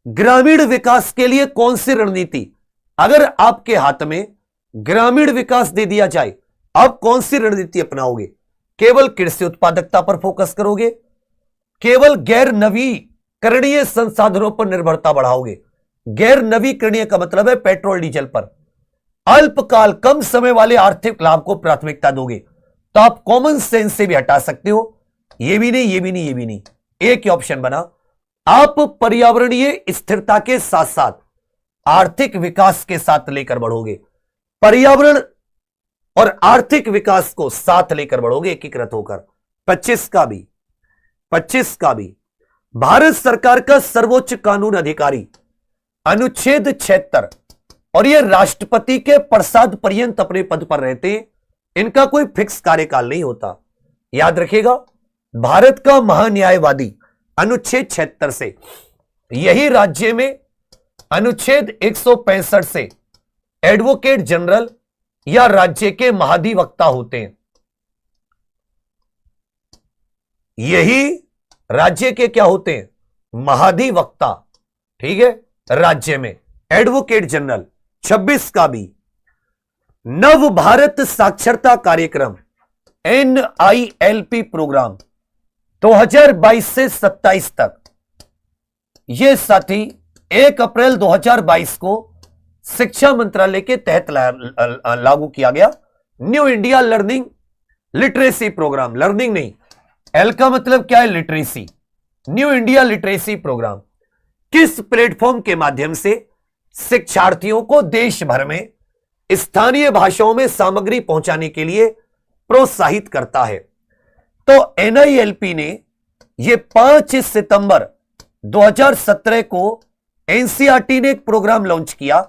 [SPEAKER 1] ग्रामीण विकास के लिए कौन सी रणनीति, अगर आपके हाथ में ग्रामीण विकास दे दिया जाए, आप कौन सी रणनीति अपनाओगे? केवल कृषि उत्पादकता पर फोकस करोगे? केवल गैर नवीकरणीय संसाधनों पर निर्भरता बढ़ाओगे? गैर नवीकरणीय का मतलब है पेट्रोल डीजल पर। अल्पकाल कम समय वाले आर्थिक लाभ को प्राथमिकता दोगे तो आप कॉमन सेंस से भी हटा सकते हो। ये भी नहीं, ये भी नहीं, ये भी नहीं, एक ही ऑप्शन बना। आप पर्यावरणीय स्थिरता के साथ साथ आर्थिक विकास के साथ लेकर बढ़ोगे। पर्यावरण और आर्थिक विकास को साथ लेकर बढ़ोगे एकीकृत होकर। 25 का भी भारत सरकार का सर्वोच्च कानून अधिकारी अनुच्छेद 76 और ये राष्ट्रपति के प्रसाद पर्यंत अपने पद पर रहते हैं। इनका कोई फिक्स कार्यकाल नहीं होता। याद रखिएगा भारत का महान्यायवादी अनुच्छेद 76 से, यही राज्य में अनुच्छेद 165 से एडवोकेट जनरल या राज्य के महाधिवक्ता होते हैं। यही राज्य के क्या होते हैं? महाधिवक्ता। ठीक है, राज्य में एडवोकेट जनरल। 26 का भी नव भारत साक्षरता कार्यक्रम NILP प्रोग्राम 2022 से 27 तक, यह साथी 1 अप्रैल 2022 को शिक्षा मंत्रालय के तहत लागू किया गया। New India learning literacy programme. Learning नहीं, एल का मतलब क्या है? Literacy. New India literacy programme किस प्लेटफॉर्म के माध्यम से शिक्षार्थियों को देश भर में स्थानीय भाषाओं में सामग्री पहुंचाने के लिए प्रोत्साहित करता है? तो NILP ने यह 5 सितंबर 2017 को NCERT ने एक प्रोग्राम लॉन्च किया,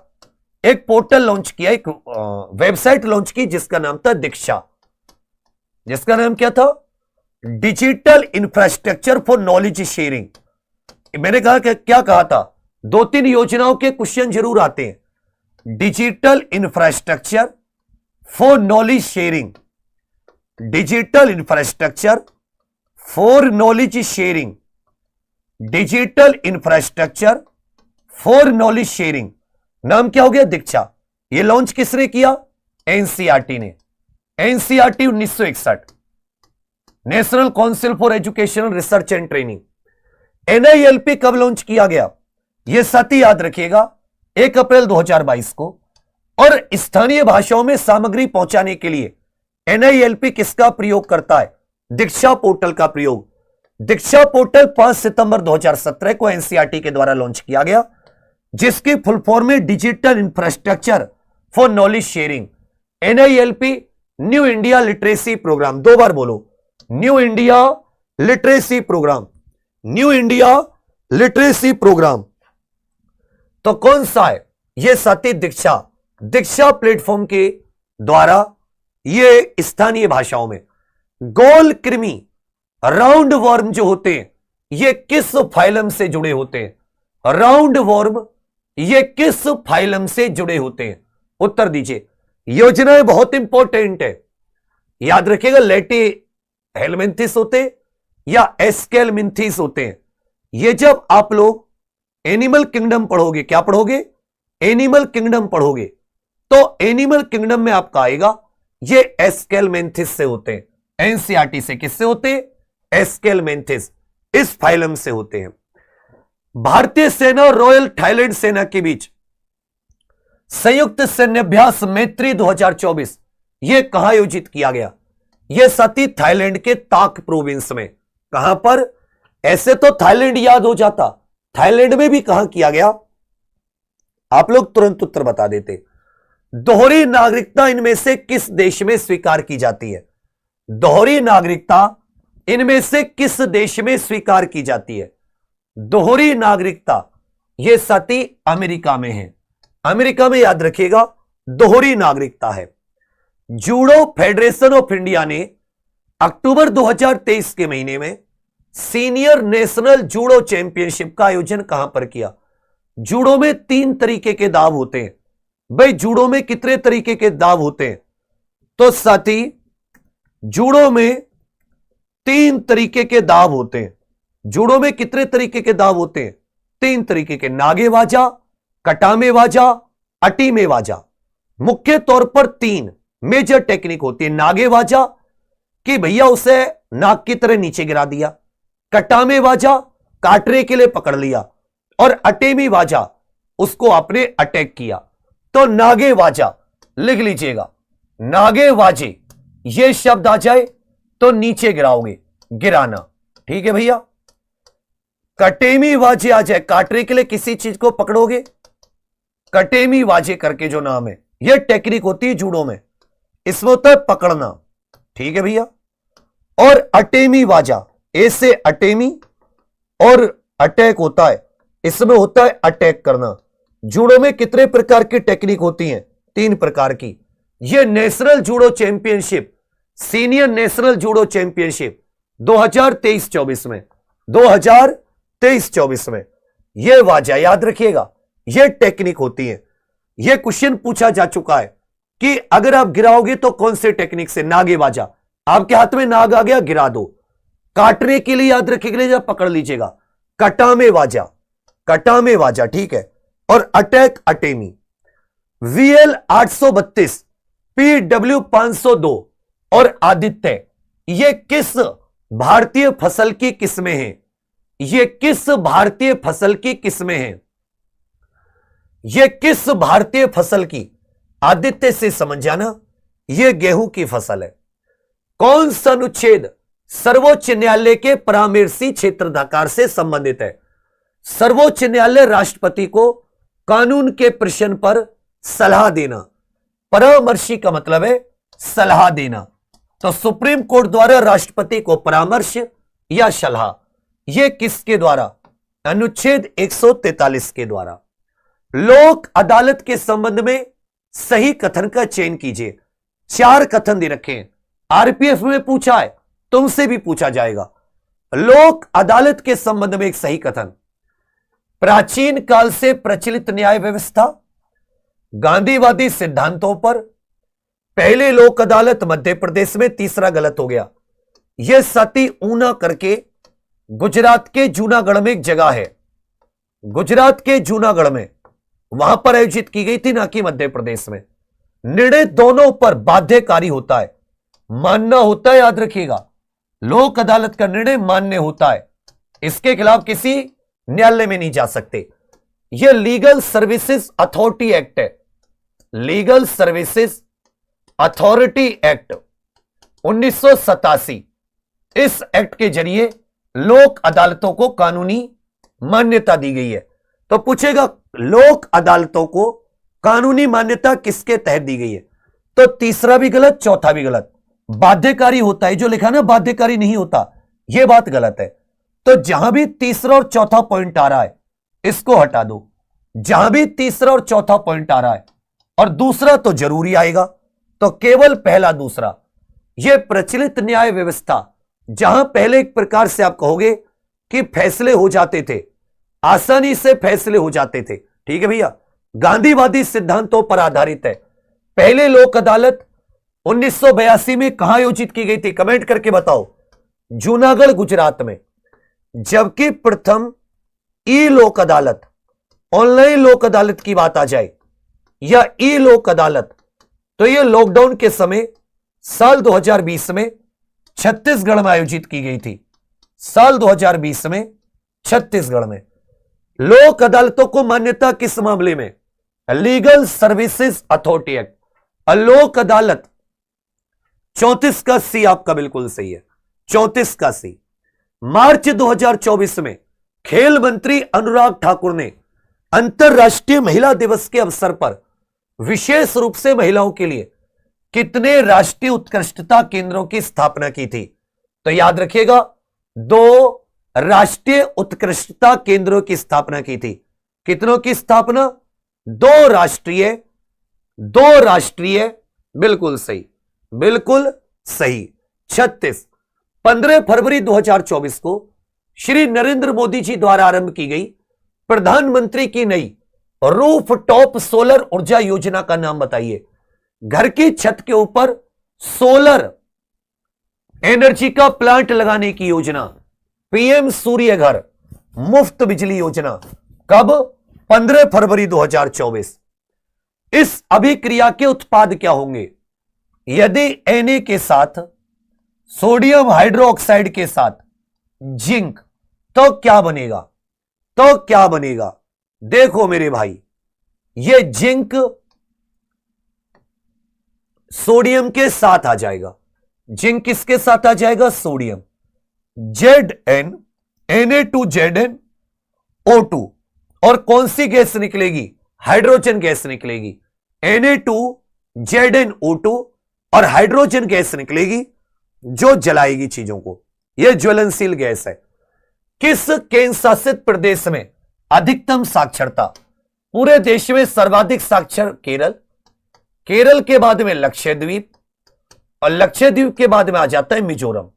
[SPEAKER 1] एक पोर्टल लॉन्च किया, एक वेबसाइट लॉन्च की जिसका नाम था दीक्षा। जिसका नाम क्या था? Digital infrastructure for knowledge sharing. मैंने कहा कि क्या कहा था? 2-3 योजनाओं के क्वेश्चन जरूर आते हैं। Digital infrastructure for knowledge sharing, digital infrastructure for knowledge sharing, digital infrastructure for knowledge sharing. नाम क्या हो गया? दीक्षा। यह लॉन्च किसने किया? NCERT ने। NCERT 1961, national council for educational research and training. NILP कब लॉन्च किया गया? यह साथी याद रखिएगा, 1 अप्रैल 2022 को। और स्थानीय भाषाओं में सामग्री पहुंचाने के लिए NILP किसका प्रयोग करता है? दीक्षा पोर्टल का प्रयोग। दीक्षा पोर्टल 5 सितंबर 2017 को NCERT के द्वारा लॉन्च किया गया, जिसकी फुल फॉर्म है digital infrastructure for knowledge sharing. NILP new India literacy programme. 2 बार बोलो, new India literacy programme, new India literacy programme. तो कौन सा है? यह साथी दीक्षा। दीक्षा प्लेटफॉर्म के द्वारा यह स्थानीय भाषाओं में गोल कृमि, राउंड वर्म जो होते हैं, ये किस फाइलम से जुड़े होते हैं? राउंड वर्म ये किस फाइलम से जुड़े होते हैं? उत्तर दीजिए। योजनाएं बहुत इंपॉर्टेंट है, याद रखिएगा। लेटी हेलमिंथिस होते या एस्केलमिंथिस होते हैं। ये जब आप लोग एनिमल किंगडम पढ़ोगे, क्या पढ़ोगे? एनिमल किंगडम पढ़ोगे, तो एनिमल किंगडम में आपका आएगा ये एस्केलमेंथिस से होते हैं। NCERT से किससे होते हैं? एस्केलमेंथिस, इस फाइलम से होते हैं। भारतीय सेना और रॉयल थाईलैंड सेना के बीच संयुक्त सैन्याभ्यास मैत्री 2024 यह कहां आयोजित किया गया? यह साथी थाईलैंड के ताक प्रोविंस में। कहां पर? ऐसे तो थाईलैंड याद हो जाता, थाईलैंड में भी कहां किया गया? आप लोग तुरंत उत्तर बता देते। दोहरी नागरिकता इनमें से किस देश में स्वीकार की जाती है? दोहरी नागरिकता इनमें से किस देश में स्वीकार की जाती है? दोहरी नागरिकता यह साथी अमेरिका में है। अमेरिका में याद रखिएगा दोहरी नागरिकता है। जूडो फेडरेशन ऑफ इंडिया ने अक्टूबर 2023 के महीने में सीनियर नेशनल जूडो चैंपियनशिप का आयोजन कहां पर किया? जूडो में 3 तरीके के दाव होते हैं। भाई जूडो में कितने तरीके के दाव होते हैं? तो साथी जूडो में 3 तरीके के दाव होते हैं। जूडो में कितने तरीके के दाव होते हैं? 3 तरीके के। नागेवाजा, कटामेवाजा, अटीमेवाजा। मुख्य तौर पर 3 मेजर टेक्निक होती है। नागेवाजा कि भैया उसे नाक की तरह नीचे गिरा दिया, कटामेवाजा काटने के लिए पकड़ लिया, और अटेमीवाजा उसको आपने अटैक किया। तो नागेवाजा लिख लीजिएगा। नागेवाजे ये शब्द आ जाए तो नीचे गिराओगे, गिराना। ठीक है भैया। कटेमीवाजे आ जाए, काटने के लिए किसी चीज को पकड़ोगे, कटेमीवाजे करके जो नाम है, यह टेक्निक होती है जूडो में। इसमें होता है पकड़ना। ठीक है भैया। और अटेमीवाजा, ए से अटेमी, और अटैक होता है, इसमें होता है अटैक करना। जूडो में कितने प्रकार की टेक्निक होती हैं? 3 प्रकार की। यह national judo championship, senior national judo championship 2023-24 में, 2023-24 में यह वाजा याद रखिएगा, यह टेक्निक होती है। यह क्वेश्चन पूछा जा चुका है कि अगर आप गिराओगे तो कौन से टेक्निक से? नागेवाजा। आपके हाथ में नाग आ गया, गिरा दो। काटने के लिए याद रखिएगा, पकड़ लीजिएगा, कटामेवाजा, कटामेवाजा। ठीक है। और अटैक अटेमी। VL 832, PW 502 और आदित्य, ये किस भारतीय फसल की किस्में हैं? ये किस भारतीय फसल की किस्में हैं? ये किस भारतीय फसल की? आदित्य से समझ जाना, यह गेहूं की फसल है। कौन सा अनुच्छेद सर्वोच्च न्यायालय के परामर्शी क्षेत्राधिकार से संबंधित है। सर्वोच्च न्यायालय राष्ट्रपति को कानून के प्रश्न पर सलाह देना। परामर्शी का मतलब है सलाह देना। तो सुप्रीम कोर्ट द्वारा राष्ट्रपति को परामर्श या सलाह, यह किसके द्वारा? अनुच्छेद 143 के द्वारा। लोक अदालत के संबंध में सही कथन का चयन कीजिए। 4 कथन दे रखे हैं। आरपीएफ में पूछा है, तुमसे भी पूछा जाएगा। लोक अदालत के संबंध में एक सही कथन। प्राचीन काल से प्रचलित न्याय व्यवस्था, गांधीवादी सिद्धांतों पर। पहले लोक अदालत मध्य प्रदेश में। तीसरा गलत हो गया। यह सती ऊना करके गुजरात के जूनागढ़ में एक जगह है। गुजरात के जूनागढ़ में, वहां पर आयोजित की गई थी, ना कि मध्य प्रदेश में। निर्णय दोनों पर बाध्यकारी होता है, मानना होता है। याद रखिएगा, लोक अदालत का निर्णय मान्य होता है। इसके खिलाफ किसी न्यायालय में नहीं जा सकते। यह लीगल सर्विसेज अथॉरिटी एक्ट है। Legal services authority act 1987। इस एक्ट के जरिए लोक अदालतों को कानूनी मान्यता दी गई है। तो पूछेगा, लोक अदालतों को कानूनी मान्यता किसके तहत दी गई है? तो तीसरा भी गलत, चौथा भी गलत। बाध्यकारी होता है, जो लिखा ना बाध्यकारी नहीं होता, यह बात गलत है। तो जहां भी तीसरा और चौथा पॉइंट आ रहा है, इसको हटा दो। जहां भी तीसरा और चौथा पॉइंट आ रहा है, और दूसरा तो जरूरी आएगा, तो केवल पहला दूसरा। यह प्रचलित न्याय व्यवस्था, जहां पहले एक प्रकार से आप कहोगे कि फैसले हो जाते थे, आसानी से फैसले हो जाते थे। ठीक है भैया, गांधीवादी सिद्धांतों पर आधारित है। पहले लोक अदालत 1982 में कहां आयोजित की गई थी? कमेंट करके बताओ। जूनागढ़, गुजरात में। जबकि प्रथम ई लोक अदालत, ऑनलाइन लोक अदालत की बात आ जाए या ई लोक अदालत, तो यह लॉकडाउन के समय साल 2020 में छत्तीसगढ़ में आयोजित की गई थी। साल 2020 में छत्तीसगढ़ में। लोक अदालतों को मान्यता किस मामले में? Legal services authority act. लोक अदालत 34 का सी आपका बिल्कुल सही है, 34 का सी। मार्च 2024 में खेल मंत्री अनुराग ठाकुर ने अंतरराष्ट्रीय महिला दिवस के अवसर पर विशेष रूप से महिलाओं के लिए कितने राष्ट्रीय उत्कृष्टता केंद्रों की स्थापना की थी? तो याद रखिएगा, 2 राष्ट्रीय उत्कृष्टता केंद्रों की स्थापना की थी। कितनों की स्थापना? 2 राष्ट्रीय। बिल्कुल सही, बिल्कुल सही। 36 15 फरवरी 2024 को श्री नरेंद्र मोदी जी द्वारा आरंभ की गई प्रधानमंत्री की नई रूफ टॉप सोलर ऊर्जा योजना का नाम बताइए। घर की छत के ऊपर सोलर एनर्जी का प्लांट लगाने की योजना, पीएम सूर्य घर मुफ्त बिजली योजना। कब? 15 फरवरी 2024। इस अभिक्रिया के उत्पाद क्या होंगे? यदि Na के साथ सोडियम हाइड्रोक्साइड के साथ जिंक, तो क्या बनेगा? तो क्या बनेगा? देखो मेरे भाई, यह जिंक सोडियम के साथ आ जाएगा। जिंक किसके साथ आ जाएगा? सोडियम। Zn Na2Zn O2, और कौन सी गैस निकलेगी? हाइड्रोजन गैस निकलेगी। Na2ZnO2 और हाइड्रोजन गैस निकलेगी जो जलाएगी चीजों को। यह ज्वलनशील गैस है। किस केंद्र शासित प्रदेश में अधिकतम साक्षरता? पूरे देश में सर्वाधिक साक्षर केरल। केरल के बाद में लक्षद्वीप, और लक्षद्वीप के बाद में आ जाता है मिजोरम।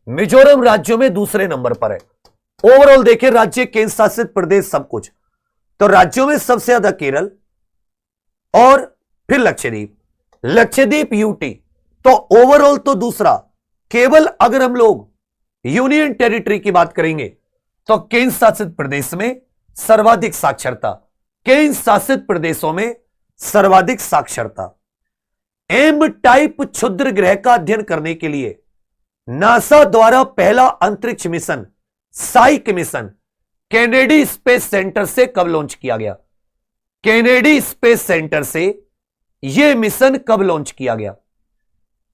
[SPEAKER 1] मिजोरम राज्यों में दूसरे नंबर पर है। ओवरऑल देखें, राज्य, केंद्र शासित प्रदेश, सब कुछ, तो राज्यों में सबसे ज्यादा केरल और फिर लक्षद्वीप। लक्षद्वीप यूटी, तो ओवरऑल तो दूसरा। केवल अगर हम लोग यूनियन टेरिटरी की बात करेंगे तो केंद्र शासित प्रदेश में सर्वाधिक साक्षरता। केंद्र शासित प्रदेशों में सर्वाधिक साक्षरता। एम टाइप क्षुद्र ग्रह का अध्ययन करने के लिए नासा द्वारा पहला अंतरिक्ष मिशन, साइक मिशन, कैनेडी स्पेस सेंटर से कब लॉन्च किया गया? कैनेडी स्पेस सेंटर से यह मिशन कब लॉन्च किया गया?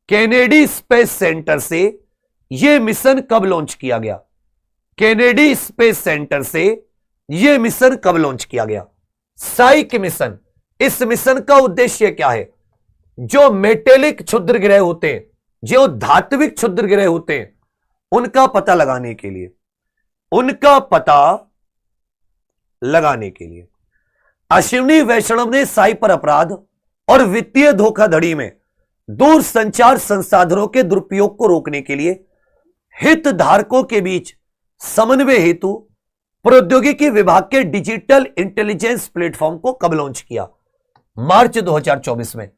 [SPEAKER 1] कैनेडी स्पेस सेंटर से यह मिशन कब लॉन्च किया गया? केनेडी स्पेस सेंटर से यह मिशन कब लॉन्च किया गया? साइक मिशन। इस मिशन का उद्देश्य क्या है? जो मेटेलिक क्षुद्र ग्रह होते हैं, जो धात्विक क्षुद्र ग्रह होते हैं, उनका पता लगाने के लिए, उनका पता लगाने के लिए अश्विनी वैष्णव ने साइबर अपराध और वित्तीय धोखाधड़ी में दूर संचार संसाधनों के दुरुपयोग को रोकने के लिए हितधारकों के बीच समन्वय हेतु प्रौद्योगिकी विभाग के डिजिटल इंटेलिजेंस प्लेटफॉर्म को कब लॉन्च किया? मार्च 2024 में।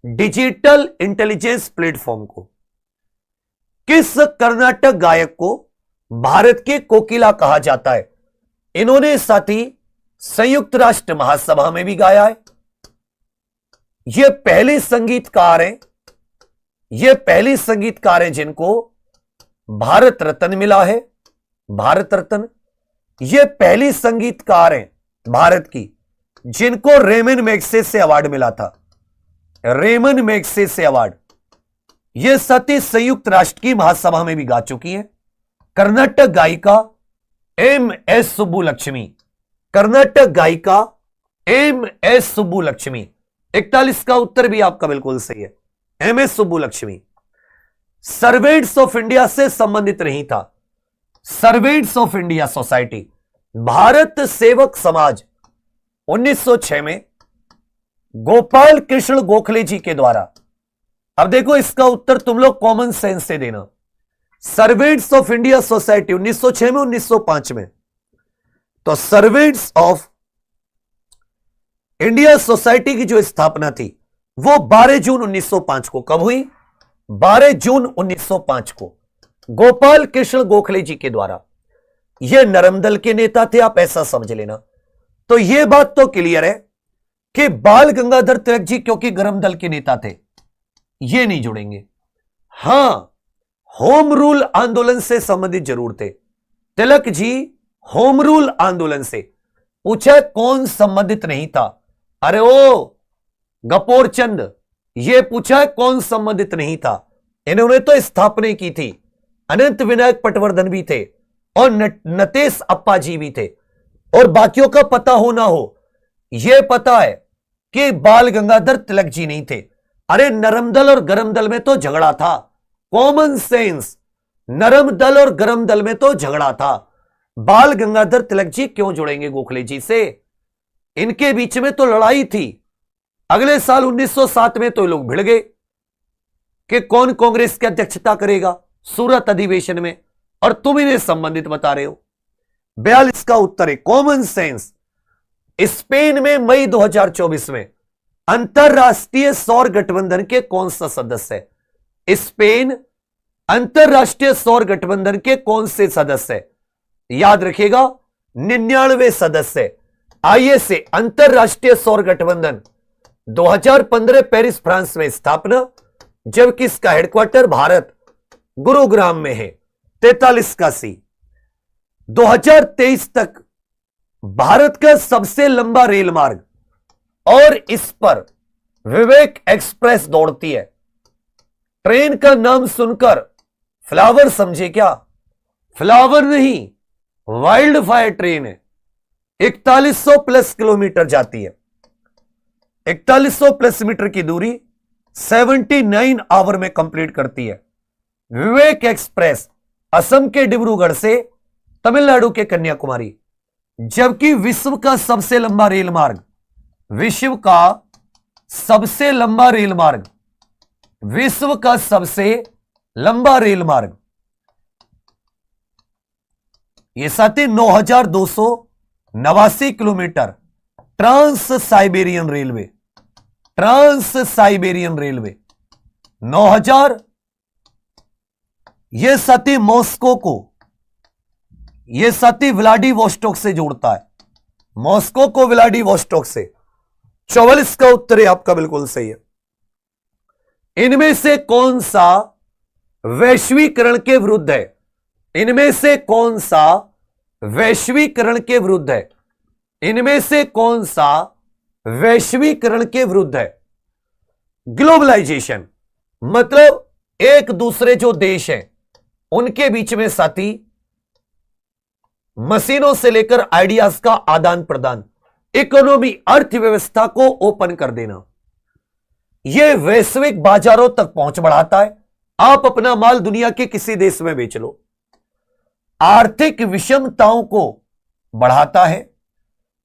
[SPEAKER 1] डिजिटल इंटेलिजेंस प्लेटफॉर्म को किस कर्नाटक गायक को भारत के कोकिला कहा जाता है? इन्होंने साथी संयुक्त राष्ट्र महासभा में भी गाया है। ये पहले संगीतकार हैं, ये पहले संगीतकार हैं जिनको भारत रत्न मिला है। भारत रत्न। ये पहली संगीतकार हैं भारत की जिनको रेमन मैग्सेसे अवार्ड मिला था। Ramon Magsaysay award. ये सती संयुक्त राष्ट्र की महासभा में भी गा चुकी हैं। कर्नाटक गायिका एम.एस. सुब्बुलक्ष्मी। कर्नाटक गायिका एम.एस. सुब्बुलक्ष्मी। 41 का उत्तर भी आपका बिल्कुल सही है, M S. Subbulakshmi. Servants of India से संबंधित नहीं था। Servants of India society, Bharat Sevak Samaj 1906 में गोपाल कृष्ण गोखले जी के द्वारा। अब देखो इसका उत्तर तुम लोग कॉमन सेंस से देना। सर्वेंट्स ऑफ इंडिया सोसाइटी 1906 में 1905 में। तो सर्वेंट्स ऑफ इंडिया सोसाइटी की जो स्थापना थी वो 12 जून 1905 को कब हुई? 12 जून 1905 को गोपाल कृष्ण गोखले जी के द्वारा। ये नरम दल के नेता थे, आप ऐसा समझ लेना। तो यह बात तो क्लियर है कि बाल गंगाधर तिलक जी क्योंकि गरम दल के नेता थे, ये नहीं जुड़ेंगे। हां, होम रूल आंदोलन से संबंधित जरूर थे। तिलक जी होम रूल आंदोलन से। पूछा कौन संबंधित नहीं था? अरे ओ गपोर चंद, ये पूछा कौन संबंधित नहीं था? इन्होंने तो स्थापना की थी। अनंत विनायक पटवर्धन भी थे और नतेश अप्पा जी भी थे। और बाकियों का पता हो ना हो, यह पता है कि बाल गंगाधर तिलक जी नहीं थे। अरे नरम दल और गरम दल में तो झगड़ा था। Common sense. नरम दल और गरम दल में तो झगड़ा था। बाल गंगाधर तिलक जी क्यों जुड़ेंगे गोखले जी से? इनके बीच में तो लड़ाई थी। अगले साल 1907 में तो लोग भिड़ गए कि कौन कांग्रेस की अध्यक्षता करेगा सूरत अधिवेशन में, और तुम इन्हें संबंधित बता रहे हो। 42 का उत्तर है कॉमन सेंस। स्पेन में मई 2024 में अंतरराष्ट्रीय सौर गठबंधन के कौन सा सदस्य है? स्पेन अंतरराष्ट्रीय सौर गठबंधन के कौन से सदस्य है? याद रखिएगा 99 सदस्य। आइए से अंतरराष्ट्रीय सौर गठबंधन 2015 पेरिस फ्रांस में स्थापना, जबकि इसका हेडक्वार्टर भारत गुरुग्राम में है। 43 का सी। 2023 तक भारत का सबसे लंबा रेल मार्ग, और इस पर विवेक एक्सप्रेस दौड़ती है। ट्रेन का नाम सुनकर फ्लावर समझे क्या? फ्लावर नहीं, वाइल्ड फायर ट्रेन है। 4100 प्लस किलोमीटर जाती है। 4100 प्लस मीटर की दूरी 79 आवर में कंप्लीट करती है। विवेक एक्सप्रेस असम के डिब्रूगढ़ से तमिलनाडु के कन्याकुमारी। जबकि विश्व का सबसे लंबा रेल मार्ग, विश्व का सबसे लंबा रेल मार्ग, विश्व का सबसे लंबा रेल मार्ग, यह साथी 9289 kilometre trans Siberian railway. Trans Siberian railway 9000। यह साथी मॉस्को को, यह साथी व्लादिवोस्टोक से जोड़ता है। मॉस्को को व्लादिवोस्टोक से। 44 का उत्तर है आपका बिल्कुल सही है। इनमें से कौन सा वैश्वीकरण के विरुद्ध है? इनमें से कौन सा वैश्वीकरण के विरुद्ध है? इनमें से कौन सा वैश्वीकरण के विरुद्ध है? ग्लोबलाइजेशन मतलब एक दूसरे जो देश हैं उनके बीच में साथी मशीनों से लेकर आइडियाज का आदान प्रदान, इकोनॉमी अर्थव्यवस्था को ओपन कर देना, यह वैश्विक बाजारों तक पहुंच बढ़ाता है। आप अपना माल दुनिया के किसी देश में बेच लो। आर्थिक विषमताओं को बढ़ाता है,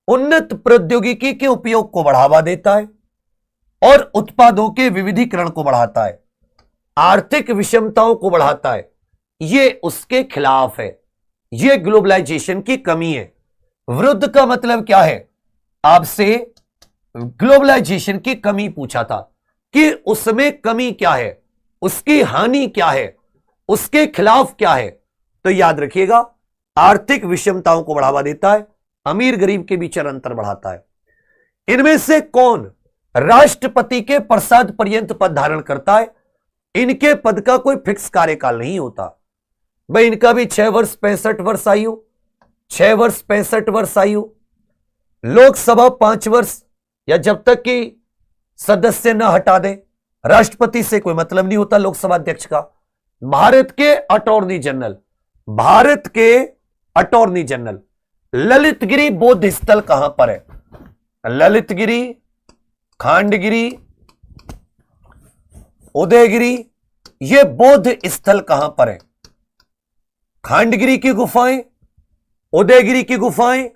[SPEAKER 1] उन्नत प्रौद्योगिकी के उपयोग को बढ़ावा देता है और उत्पादों के विविधीकरण को बढ़ाता है। आर्थिक विषमताओं को बढ़ाता है, यह उसके खिलाफ है, यह ग्लोबलाइजेशन की कमी है। विरुद्ध का मतलब क्या है? आपसे ग्लोबलाइजेशन की कमी पूछा था कि उसमें कमी क्या है, उसकी हानि क्या है, उसके खिलाफ क्या है। तो याद रखिएगा, आर्थिक विषमताओं को बढ़ावा देता है, अमीर गरीब के बीच अंतर बढ़ाता है। इनमें से कौन राष्ट्रपति के प्रसाद पर्यंत पद धारण करता है? इनके पद का कोई फिक्स कार्यकाल नहीं होता भाई। इनका भी 6 वर्ष 65 वर्ष आयु, 6 वर्ष 65 वर्ष आयु। लोकसभा 5 वर्ष, या जब तक कि सदस्य न हटा दे। राष्ट्रपति से कोई मतलब नहीं होता लोकसभा अध्यक्ष का। भारत के अटॉर्नी जनरल ललितगिरी बौद्ध स्थल कहां पर है? ललितगिरी, खांडगिरी, उदयगिरी, ये बौद्ध स्थल कहां पर है? खांडगिरी की गुफाएं, उदयगिरी की गुफाएं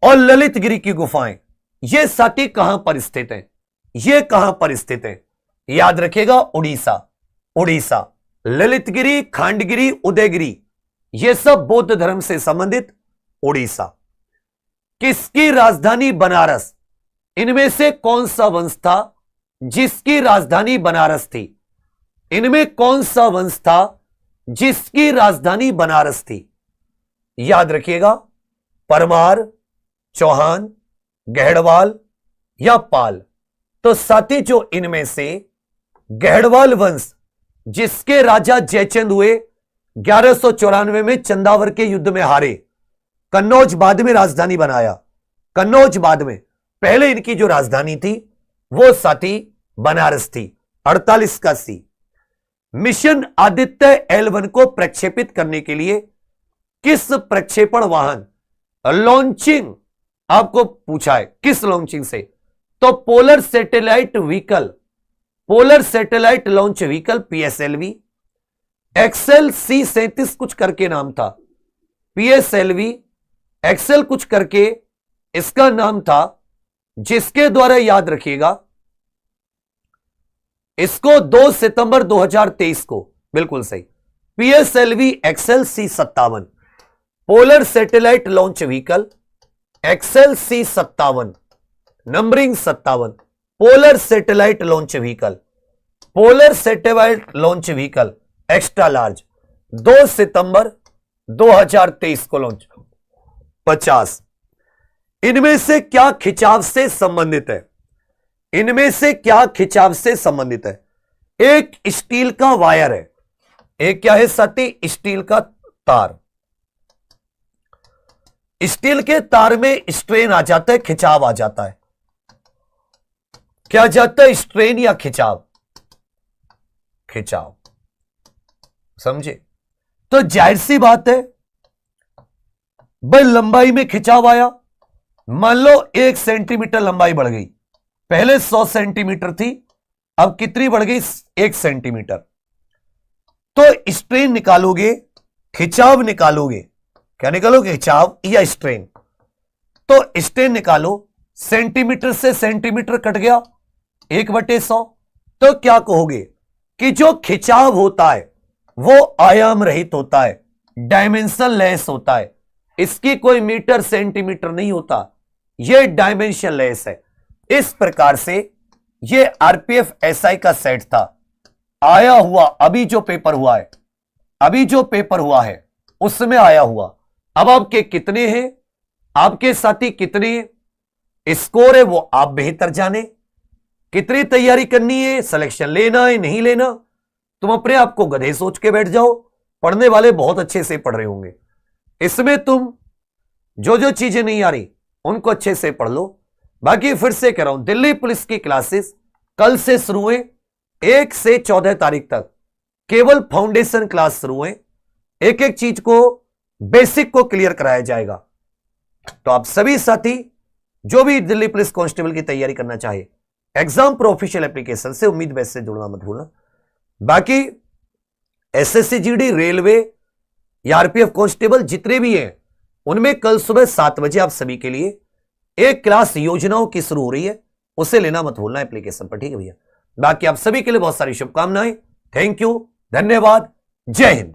[SPEAKER 1] और ललितगिरी की गुफाएं, ये साथी कहां पर स्थित है? ये कहां पर स्थित है? याद रखिएगा, उड़ीसा। ललितगिरी, खांडगिरी, उदयगिरी, ये सब बौद्ध धर्म से संबंधित। उड़ीसा। किसकी राजधानी बनारस? इनमें से कौन सा वंश था जिसकी राजधानी बनारस थी? इनमें कौन सा वंश था जिसकी राजधानी बनारस थी? याद रखिएगा, परमार, चौहान, गहड़वाल या पाल। तो साथी, जो इनमें से गहड़वाल वंश, जिसके राजा जयचंद हुए 1194 में चंदावर के युद्ध में हारे, कन्नौज बाद में राजधानी बनाया। कन्नौज बाद में, पहले इनकी जो राजधानी थी वो साथी बनारस थी। 48 का सी। मिशन आदित्य L1 को प्रक्षेपित करने के लिए किस प्रक्षेपण वाहन लॉन्चिंग, आपको पूछा है किस लॉन्चिंग से, तो polar satellite launch vehicle PSLV। XL C-37 कुछ करके नाम था, PSLV एक्सेल कुछ करके इसका नाम था, जिसके द्वारा याद रखिएगा, इसको 2 सितंबर 2023 को, बिल्कुल सही, PSLV XL C-57 polar satellite launch vehicle, XL C-57 numbering 57, polar satellite launch vehicle extra large, 2 सितंबर 2023 को लॉन्च। 50। इनमें से क्या खिंचाव से संबंधित है? इनमें से क्या खिंचाव से संबंधित है? एक स्टील का वायर है, एक क्या है साथी? स्टील का तार। स्टील के तार में स्ट्रेन आ जाता है, खिंचाव आ जाता है। क्या जाता है? स्ट्रेन या खिंचाव? खिंचाव। समझे? तो जाहिर सी बात है भाई, लंबाई में खिंचाव आया। मान लो 1 सेंटीमीटर लंबाई बढ़ गई, पहले 100 सेंटीमीटर थी, अब कितनी बढ़ गई? 1 सेंटीमीटर। तो स्ट्रेन निकालोगे, खिंचाव निकालोगे, क्या निकालोगे? खिंचाव या स्ट्रेन। तो स्ट्रेन निकालो, सेंटीमीटर से सेंटीमीटर कट गया, 1/100। तो क्या कहोगे कि जो खिंचाव होता है वो आयाम रहित होता है, डायमेंशन लेस होता है, इसकी कोई मीटर सेंटीमीटर नहीं होता, यह डायमेंशन लेस है। इस प्रकार से यह RPF SI का सेट था, आया हुआ। अभी जो पेपर हुआ है उसमें आया हुआ। अब आपके कितने हैं, आपके साथी कितने स्कोर है, वो आप बेहतर जाने। कितनी तैयारी करनी है, सिलेक्शन लेना है नहीं लेना, तुम अपने आप को गधे सोच के बैठ जाओ। पढ़ने वाले बहुत अच्छे से पढ़ रहे होंगे, इसमें तुम जो चीजें नहीं आ रही उनको अच्छे से पढ़ लो। बाकी फिर से कह रहा हूं, दिल्ली पुलिस की क्लासेस कल से शुरू हुए, 1 से 14 तारीख तक केवल फाउंडेशन क्लास शुरू है, एक एक चीज को, बेसिक को क्लियर कराया जाएगा। तो आप सभी साथी जो भी दिल्ली पुलिस कांस्टेबल की तैयारी करना चाहे, एग्जाम प्रो ऑफिशियल एप्लीकेशन से उम्मीद बैच से जुड़ना मत भूलना। बाकी एसएससी जीडी, रेलवे या आरपीएफ कांस्टेबल जितने भी हैं, उनमें कल सुबह 7 बजे आप सभी के लिए एक क्लास योजनाओं की शुरू हो रही है, उसे लेना मत भूलना एप्लीकेशन पर, ठीक है भैया। बाकी आप सभी के लिए बहुत सारी शुभकामनाएं। थैंक यू, धन्यवाद, जय हिंद।